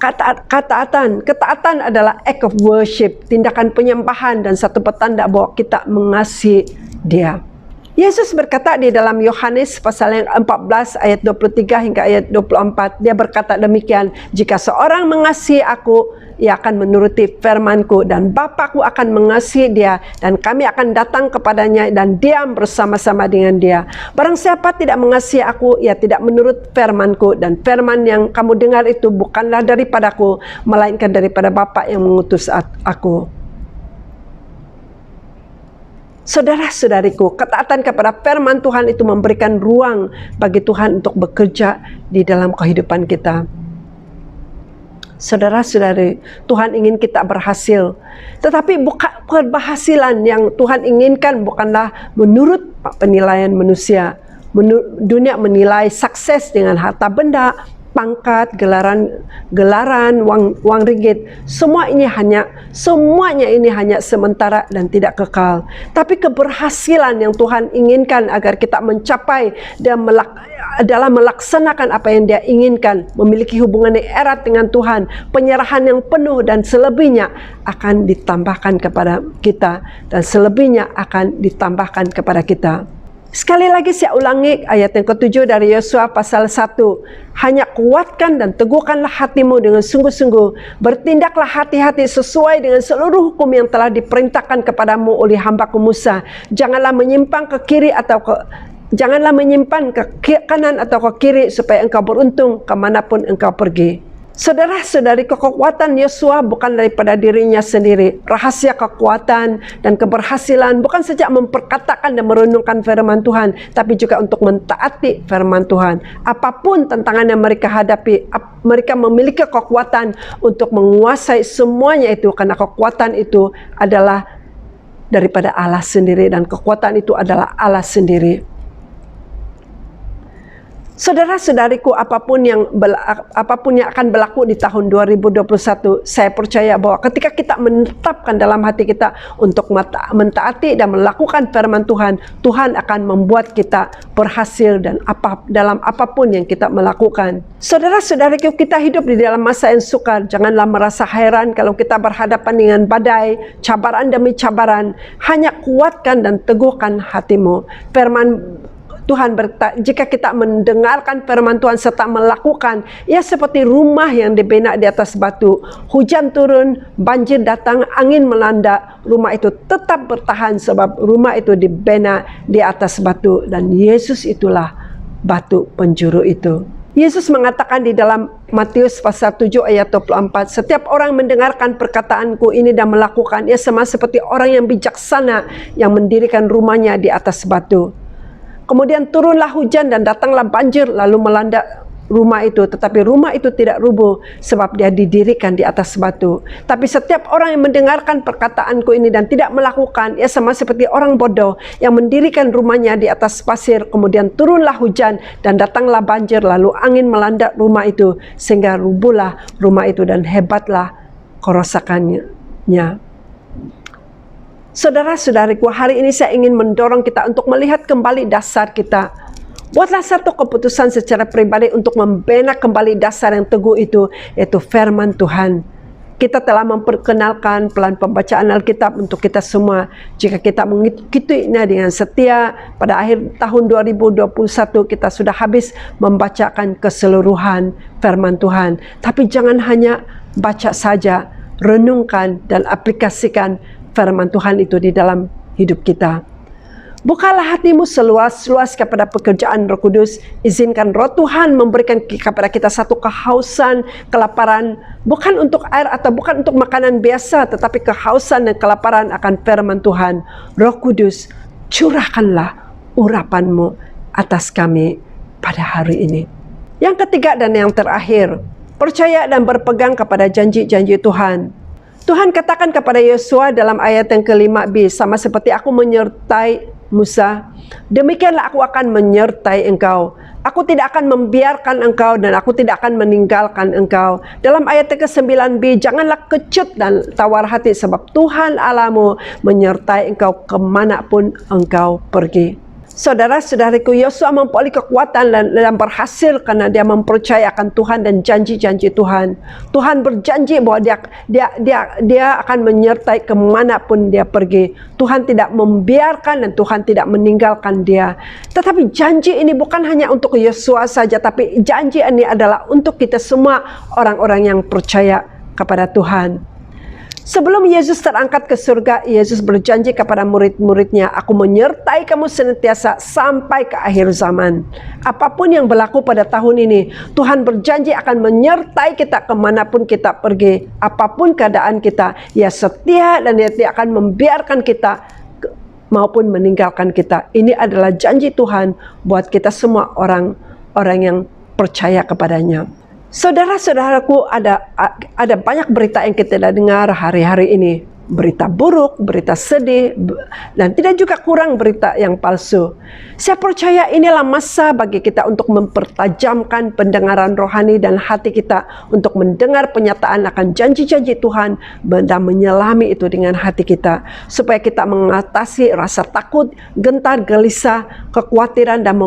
Ketaatan adalah act of worship, tindakan penyembahan dan satu petanda bahwa kita mengasihi Dia. Yesus berkata di dalam Yohanes pasal yang 14 ayat 23 hingga ayat 24, Dia berkata demikian, jika seorang mengasihi aku, ia akan menuruti firman-Ku, dan Bapa-Ku akan mengasihi dia, dan kami akan datang kepadanya dan diam bersama-sama dengan dia. Barang siapa tidak mengasihi aku, ia tidak menurut firman-Ku, dan firman yang kamu dengar itu bukanlah daripadaku, melainkan daripada Bapa yang mengutus aku. Saudara-saudariku, ketaatan kepada firman Tuhan itu memberikan ruang bagi Tuhan untuk bekerja di dalam kehidupan kita. Saudara-saudari, Tuhan ingin kita berhasil. Tetapi keberhasilan yang Tuhan inginkan bukanlah menurut penilaian manusia. Dunia menilai sukses dengan harta benda, pangkat, gelaran, wang ringgit, semuanya ini hanya sementara dan tidak kekal. Tapi keberhasilan yang Tuhan inginkan agar kita mencapai dan dalam melaksanakan apa yang Dia inginkan, memiliki hubungan yang erat dengan Tuhan, penyerahan yang penuh dan selebihnya akan ditambahkan kepada kita, dan selebihnya akan ditambahkan kepada kita. Sekali lagi saya ulangi ayat yang ke-7 dari Yosua pasal 1. Hanya kuatkan dan teguhkanlah hatimu dengan sungguh-sungguh. Bertindaklah hati-hati sesuai dengan seluruh hukum yang telah diperintahkan kepadamu oleh hambaku Musa. Janganlah menyimpang ke kiri atau janganlah menyimpan ke kanan atau ke kiri supaya engkau beruntung kemanapun engkau pergi. Saudara-saudari, kekuatan Yosua bukan daripada dirinya sendiri. Rahasia kekuatan dan keberhasilan bukan saja memperkatakan dan merenungkan firman Tuhan, tapi juga untuk mentaati firman Tuhan. Apapun tantangan yang mereka hadapi, mereka memiliki kekuatan untuk menguasai semuanya itu, karena kekuatan itu adalah daripada Allah sendiri, dan kekuatan itu adalah Allah sendiri. Saudara-saudariku, apapun yang akan berlaku di tahun 2021, saya percaya bahwa ketika kita menetapkan dalam hati kita untuk mentaati dan melakukan firman Tuhan, Tuhan akan membuat kita berhasil dan dalam apapun yang kita melakukan. Saudara-saudariku, kita hidup di dalam masa yang sukar. Janganlah merasa heran kalau kita berhadapan dengan badai, cabaran demi cabaran. Hanya kuatkan dan teguhkan hatimu. Firman Tuhan berkata, jika kita mendengarkan firman Tuhan serta melakukan, ia seperti rumah yang dibina di atas batu. Hujan turun, banjir datang, angin melanda, rumah itu tetap bertahan sebab rumah itu dibina di atas batu, dan Yesus itulah batu penjuru itu. Yesus mengatakan di dalam Matius pasal 7 ayat 24, setiap orang mendengarkan perkataanku ini dan melakukan, ia sama seperti orang yang bijaksana yang mendirikan rumahnya di atas batu. Kemudian turunlah hujan dan datanglah banjir lalu melanda rumah itu. Tetapi rumah itu tidak rubuh sebab dia didirikan di atas batu. Tapi setiap orang yang mendengarkan perkataanku ini dan tidak melakukan, ia sama seperti orang bodoh yang mendirikan rumahnya di atas pasir. Kemudian turunlah hujan dan datanglah banjir lalu angin melanda rumah itu sehingga rubuhlah rumah itu dan hebatlah kerosakannya. Saudara-saudariku, hari ini saya ingin mendorong kita untuk melihat kembali dasar kita. Buatlah satu keputusan secara pribadi untuk membina kembali dasar yang teguh itu, yaitu firman Tuhan. Kita telah memperkenalkan pelan pembacaan Alkitab untuk kita semua. Jika kita mengikutinya dengan setia, pada akhir tahun 2021 kita sudah habis membacakan keseluruhan firman Tuhan. Tapi jangan hanya baca saja, renungkan dan aplikasikan firman Tuhan itu di dalam hidup kita. Bukalah hatimu seluas-luas kepada pekerjaan Roh Kudus. Izinkan Roh Tuhan memberikan kepada kita satu kehausan, kelaparan, bukan untuk air atau bukan untuk makanan biasa, tetapi kehausan dan kelaparan akan firman Tuhan. Roh Kudus, curahkanlah urapanmu atas kami pada hari ini. Yang ketiga dan yang terakhir, percaya dan berpegang kepada janji-janji Tuhan. Tuhan katakan kepada Yosua dalam ayat yang ke-5b, sama seperti aku menyertai Musa, demikianlah aku akan menyertai engkau. Aku tidak akan membiarkan engkau dan aku tidak akan meninggalkan engkau. Dalam ayat yang ke-9b, janganlah kecut dan tawar hati sebab Tuhan Allahmu menyertai engkau kemanapun engkau pergi. Saudara-saudariku, Yosua memperoleh kekuatan dan berhasil karena dia mempercayakan Tuhan dan janji-janji Tuhan. Tuhan berjanji bahwa dia akan menyertai kemanapun dia pergi. Tuhan tidak membiarkan dan Tuhan tidak meninggalkan dia. Tetapi janji ini bukan hanya untuk Yosua saja, tapi janji ini adalah untuk kita semua orang-orang yang percaya kepada Tuhan. Sebelum Yesus terangkat ke surga, Yesus berjanji kepada murid-muridnya, aku menyertai kamu senantiasa sampai ke akhir zaman. Apapun yang berlaku pada tahun ini, Tuhan berjanji akan menyertai kita kemanapun kita pergi. Apapun keadaan kita, Ia setia dan Dia tidak akan membiarkan kita maupun meninggalkan kita. Ini adalah janji Tuhan buat kita semua orang yang percaya kepadanya. Saudara-saudaraku, ada banyak berita yang kita dengar hari-hari ini. berita buruk, berita sedih, dan tidak juga kurang berita yang palsu. Saya percaya inilah masa bagi kita untuk mempertajamkan pendengaran rohani dan hati kita untuk mendengar penyataan akan janji-janji Tuhan dan menyelami itu dengan hati kita, supaya kita mengatasi rasa takut, gentar, gelisah, kekhawatiran dan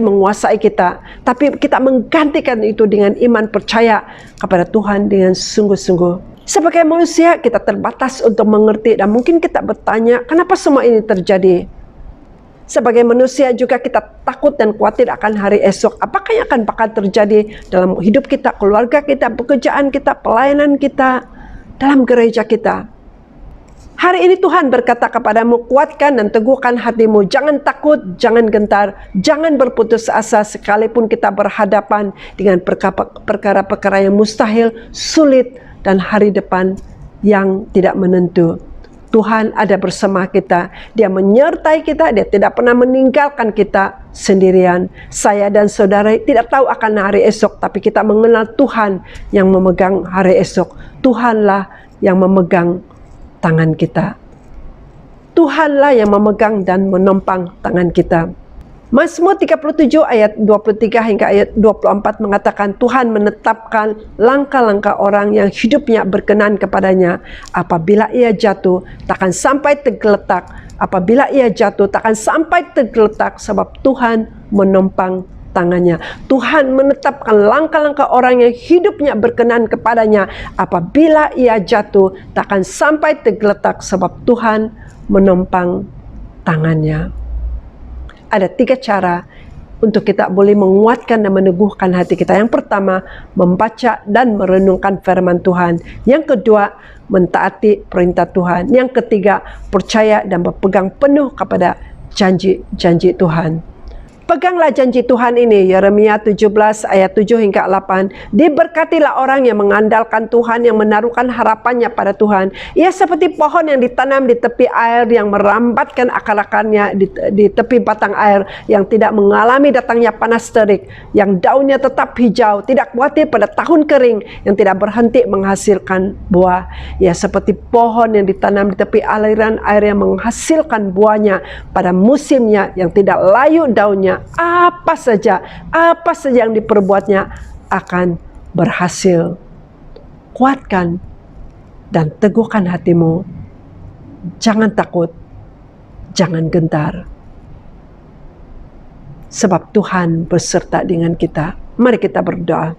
menguasai kita. Tapi kita menggantikan itu dengan iman percaya kepada Tuhan dengan sungguh-sungguh. Sebagai manusia kita terbatas untuk mengerti dan mungkin kita bertanya, kenapa semua ini terjadi? Sebagai manusia juga kita takut dan khawatir akan hari esok. Apakah yang akan bakal terjadi dalam hidup kita, keluarga kita, pekerjaan kita, pelayanan kita, dalam gereja kita? Hari ini Tuhan berkata kepadamu, kuatkan dan teguhkan hatimu. Jangan takut, jangan gentar, jangan berputus asa sekalipun kita berhadapan dengan perkara-perkara yang mustahil, sulit, dan hari depan yang tidak menentu. Tuhan ada bersama kita. Dia menyertai kita. Dia tidak pernah meninggalkan kita sendirian. Saya dan saudara tidak tahu akan hari esok, tapi kita mengenal Tuhan yang memegang hari esok. Tuhanlah yang memegang tangan kita. Tuhanlah yang memegang dan menopang tangan kita. Mazmur 37 ayat 23 hingga ayat 24 mengatakan, Tuhan menetapkan langkah-langkah orang yang hidupnya berkenan kepadanya. Apabila ia jatuh, takkan sampai tergeletak. Apabila ia jatuh, takkan sampai tergeletak, sebab Tuhan menopang tangannya. Tuhan menetapkan langkah-langkah orang yang hidupnya berkenan kepadanya. Apabila ia jatuh, takkan sampai tergeletak, sebab Tuhan menopang tangannya. Ada 3 cara untuk kita boleh menguatkan dan meneguhkan hati kita. Yang pertama, membaca dan merenungkan firman Tuhan. Yang kedua, mentaati perintah Tuhan. Yang ketiga, percaya dan berpegang penuh kepada janji-janji Tuhan. Peganglah janji Tuhan ini, Yeremia 17 ayat 7 hingga 8. Diberkatilah orang yang mengandalkan Tuhan, yang menaruhkan harapannya pada Tuhan. Ia seperti pohon yang ditanam di tepi air, yang merambatkan akar-akarnya di tepi batang air, yang tidak mengalami datangnya panas terik, yang daunnya tetap hijau, tidak khawatir pada tahun kering, yang tidak berhenti menghasilkan buah. Ia seperti pohon yang ditanam di tepi aliran air, yang menghasilkan buahnya pada musimnya, yang tidak layu daunnya. Apa saja yang diperbuatnya akan berhasil. Kuatkan dan teguhkan hatimu. Jangan takut, jangan gentar. Sebab Tuhan beserta dengan kita. Mari kita berdoa.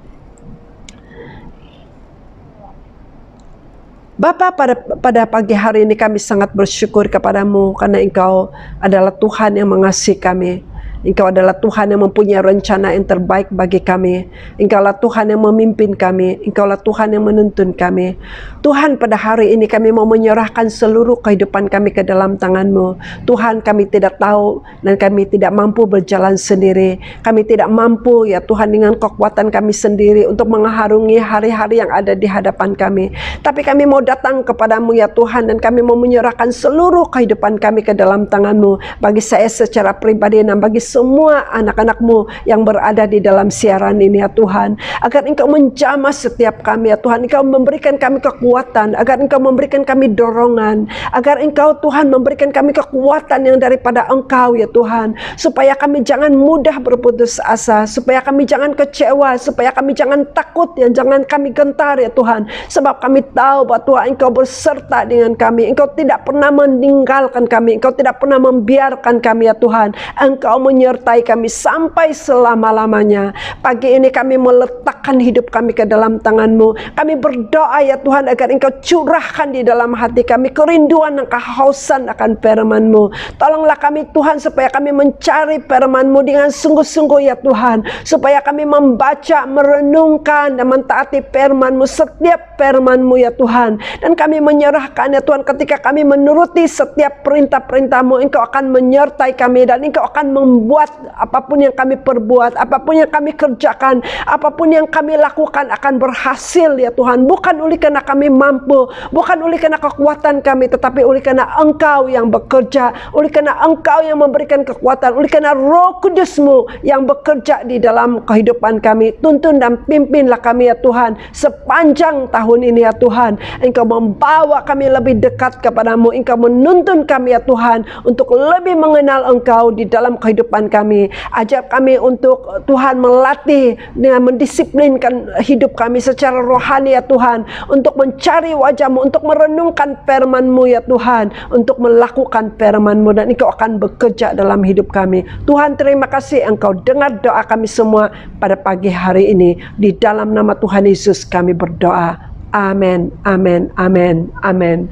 Bapa, pada pagi hari ini kami sangat bersyukur kepadamu karena Engkau adalah Tuhan yang mengasihi kami. Engkau adalah Tuhan yang mempunyai rencana yang terbaik bagi kami. Engkaulah Tuhan yang memimpin kami. Engkaulah Tuhan yang menuntun kami. Tuhan, pada hari ini kami mau menyerahkan seluruh kehidupan kami ke dalam tangan-Mu. Tuhan, kami tidak tahu dan kami tidak mampu berjalan sendiri. Kami tidak mampu, ya Tuhan, dengan kekuatan kami sendiri untuk mengharungi hari-hari yang ada di hadapan kami. Tapi kami mau datang kepadamu, ya Tuhan, dan kami mau menyerahkan seluruh kehidupan kami ke dalam tangan-Mu. Bagi saya secara pribadi dan bagi semua anak-anak-Mu yang berada di dalam siaran ini, ya Tuhan, agar Engkau menjamah setiap kami, ya Tuhan. Engkau memberikan kami kekuatan, agar Engkau memberikan kami dorongan, agar Engkau, Tuhan, memberikan kami kekuatan yang daripada Engkau, ya Tuhan, supaya kami jangan mudah berputus asa, supaya kami jangan kecewa, supaya kami jangan takut, dan jangan kami gentar, ya Tuhan, sebab kami tahu bahwa Tuhan, Engkau berserta dengan kami. Engkau tidak pernah meninggalkan kami, Engkau tidak pernah membiarkan kami, ya Tuhan. Engkau menyertai kami sampai selama-lamanya. Pagi ini kami meletakkan hidup kami ke dalam tangan-Mu. Kami berdoa, ya Tuhan, agar Engkau curahkan di dalam hati kami kerinduan dan kehausan akan firman-Mu. Tolonglah kami, Tuhan, supaya kami mencari firman-Mu dengan sungguh-sungguh, ya Tuhan, supaya kami membaca, merenungkan, dan mentaati firman-Mu, setiap firman-Mu, ya Tuhan. Dan kami menyerahkan, ya Tuhan, ketika kami menuruti setiap perintah-perintah-Mu, Engkau akan menyertai kami dan Engkau akan membuat, apapun yang kami perbuat, apapun yang kami kerjakan, apapun yang kami lakukan akan berhasil ya Tuhan. Bukan oleh karena kami mampu, bukan oleh karena kekuatan kami, tetapi oleh karena Engkau yang bekerja, oleh karena Engkau yang memberikan kekuatan, oleh karena Roh Kudus-Mu yang bekerja di dalam kehidupan kami. Tuntun dan pimpinlah kami ya Tuhan sepanjang tahun ini ya Tuhan. Engkau membawa kami lebih dekat kepadamu, Engkau menuntun kami ya Tuhan untuk lebih mengenal Engkau di dalam kehidupan kami. Ajar kami untuk Tuhan melatih dengan mendisiplinkan hidup kami secara rohani ya Tuhan, untuk mencari wajah-Mu, untuk merenungkan firman-Mu ya Tuhan, untuk melakukan firman-Mu, dan Engkau akan bekerja dalam hidup kami. Tuhan, terima kasih Engkau dengar doa kami semua pada pagi hari ini. Di dalam nama Tuhan Yesus kami berdoa. Amin, amin, amin, amin.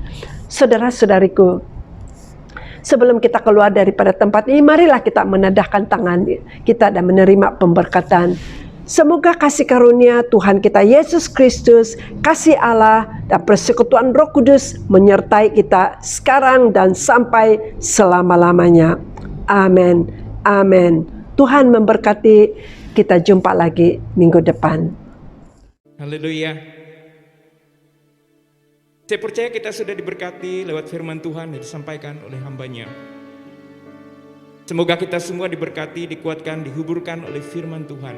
Saudara-saudariku, sebelum kita keluar daripada tempat ini, marilah kita menadahkan tangan kita dan menerima pemberkatan. Semoga kasih karunia Tuhan kita Yesus Kristus, kasih Allah, dan persekutuan Roh Kudus menyertai kita sekarang dan sampai selama-lamanya. Amin. Amin. Tuhan memberkati. Kita jumpa lagi minggu depan.
Haleluya. Saya percaya kita sudah diberkati lewat firman Tuhan yang disampaikan oleh hamba-Nya. Semoga kita semua diberkati, dikuatkan, dihuburkan oleh firman Tuhan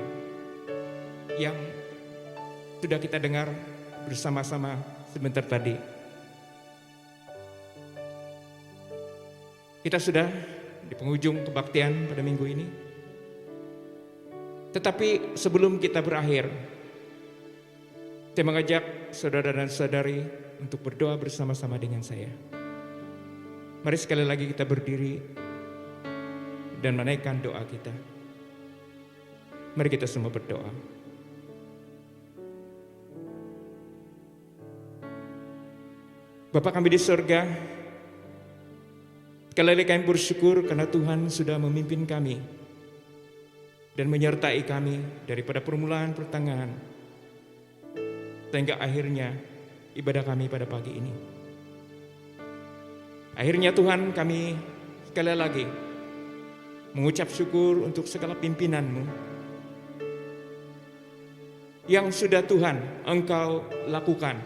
yang sudah kita dengar bersama-sama sebentar tadi. Kita sudah di penghujung kebaktian pada minggu ini. Tetapi sebelum kita berakhir, saya mengajak saudara dan saudari untuk berdoa bersama-sama dengan saya. Mari sekali lagi kita berdiri dan menaikkan doa kita. Mari kita semua berdoa. Bapa kami di surga, sekali lagi kami bersyukur karena Tuhan sudah memimpin kami dan menyertai kami daripada permulaan pertengahan sehingga akhirnya ibadah kami pada pagi ini. Akhirnya Tuhan, kami sekali lagi mengucap syukur untuk segala pimpinan-Mu yang sudah Tuhan Engkau lakukan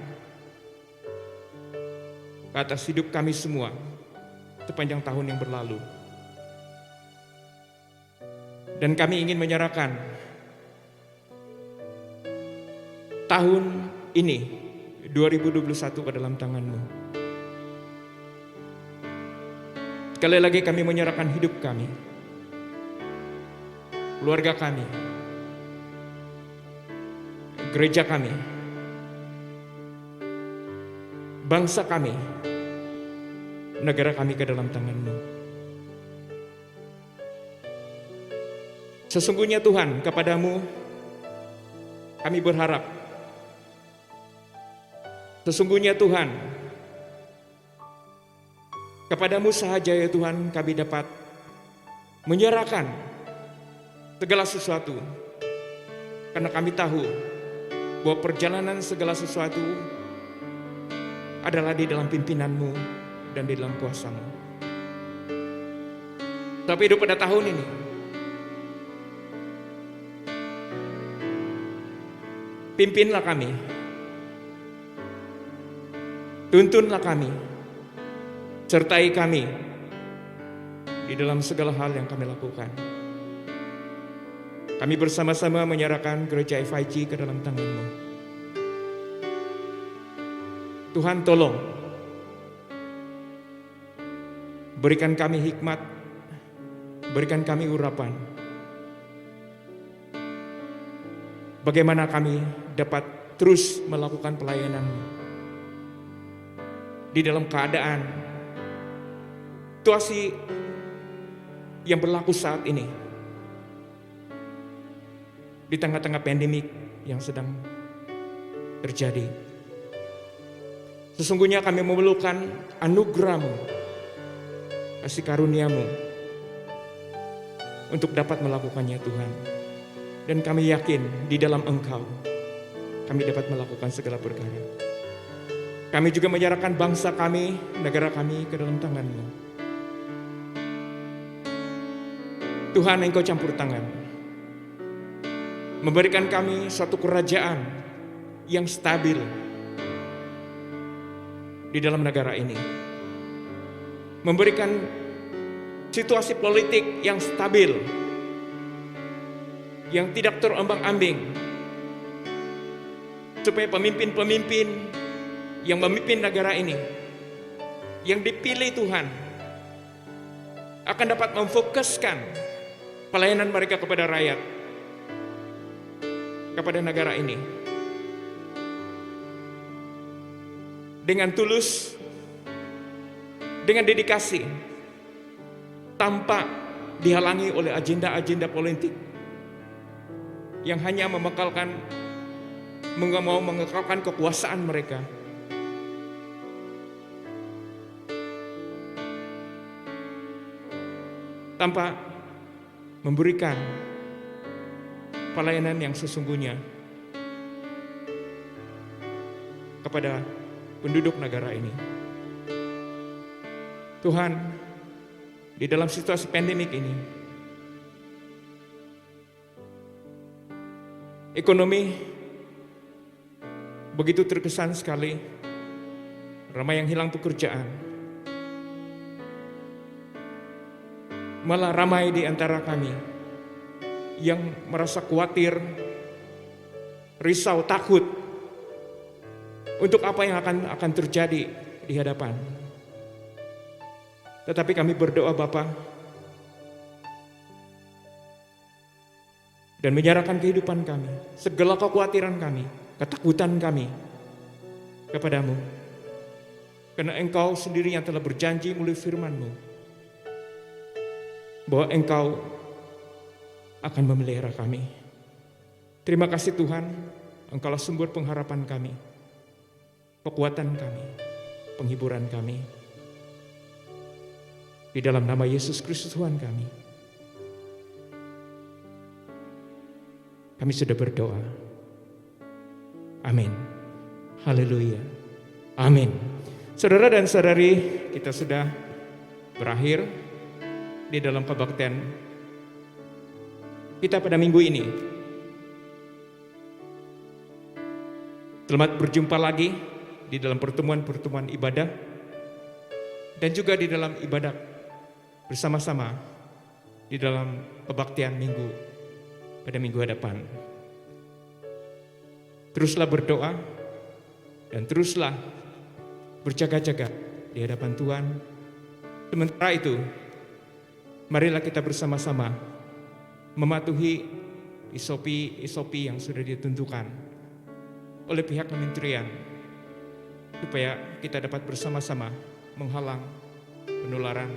ke atas hidup kami semua sepanjang tahun yang berlalu. Dan kami ingin menyerahkan tahun ini 2021 ke dalam tangan-Mu. Sekali lagi kami menyerahkan hidup kami, keluarga kami, gereja kami, bangsa kami, negara kami ke dalam tangan-Mu. Sesungguhnya Tuhan, kepadamu kami berharap. Sesungguhnya Tuhan, kepadamu sahaja ya Tuhan kami dapat menyerahkan segala sesuatu. Karena kami tahu bahwa perjalanan segala sesuatu adalah di dalam pimpinan-Mu dan di dalam kuasa-Mu. Tapi hidup pada tahun ini, pimpinlah kami, tuntunlah kami, sertai kami di dalam segala hal yang kami lakukan. Kami bersama-sama menyerahkan gereja FIG ke dalam tangan-Mu. Tuhan, tolong berikan kami hikmat, berikan kami urapan, bagaimana kami dapat terus melakukan pelayanan-Mu di dalam keadaan situasi yang berlaku saat ini, di tengah-tengah pandemik yang sedang terjadi. Sesungguhnya kami memerlukan anugerah-Mu, kasih karunia-Mu untuk dapat melakukannya Tuhan. Dan kami yakin di dalam Engkau kami dapat melakukan segala perkara. Kami juga menyerahkan bangsa kami, negara kami ke dalam tangan-Mu. Tuhan, Engkau campur tangan, memberikan kami suatu kerajaan yang stabil di dalam negara ini, memberikan situasi politik yang stabil, yang tidak terombang-ambing, supaya pemimpin-pemimpin yang memimpin negara ini, yang dipilih Tuhan, akan dapat memfokuskan pelayanan mereka kepada rakyat, kepada negara ini, dengan tulus, dengan dedikasi, tanpa dihalangi oleh agenda-agenda politik yang hanya mau mengekalkan kekuasaan mereka. Tanpa memberikan pelayanan yang sesungguhnya kepada penduduk negara ini. Tuhan, di dalam situasi pandemik ini, ekonomi begitu terkesan sekali, ramai yang hilang pekerjaan, malah ramai di antara kami yang merasa khawatir, risau, takut untuk apa yang akan terjadi di hadapan. Tetapi kami berdoa Bapa, dan menyerahkan kehidupan kami, segala kekhawatiran kami, ketakutan kami kepadamu. Karena Engkau sendiri yang telah berjanji melalui firman-Mu bahwa Engkau akan memelihara kami. Terima kasih Tuhan, Engkaulah sumber pengharapan kami, kekuatan kami, penghiburan kami. Di dalam nama Yesus Kristus Tuhan kami sudah berdoa. Amin. Haleluya. Amin. Saudara dan saudari, kita sudah berakhir di dalam kebaktian kita pada minggu ini. Selamat berjumpa lagi di dalam pertemuan-pertemuan ibadah dan juga di dalam ibadah bersama-sama di dalam kebaktian minggu pada minggu hadapan. Teruslah berdoa dan teruslah berjaga-jaga di hadapan Tuhan. Sementara itu, marilah kita bersama-sama mematuhi SOP yang sudah ditentukan oleh pihak kementerian, supaya kita dapat bersama-sama menghalang penularan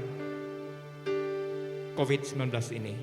COVID-19 ini.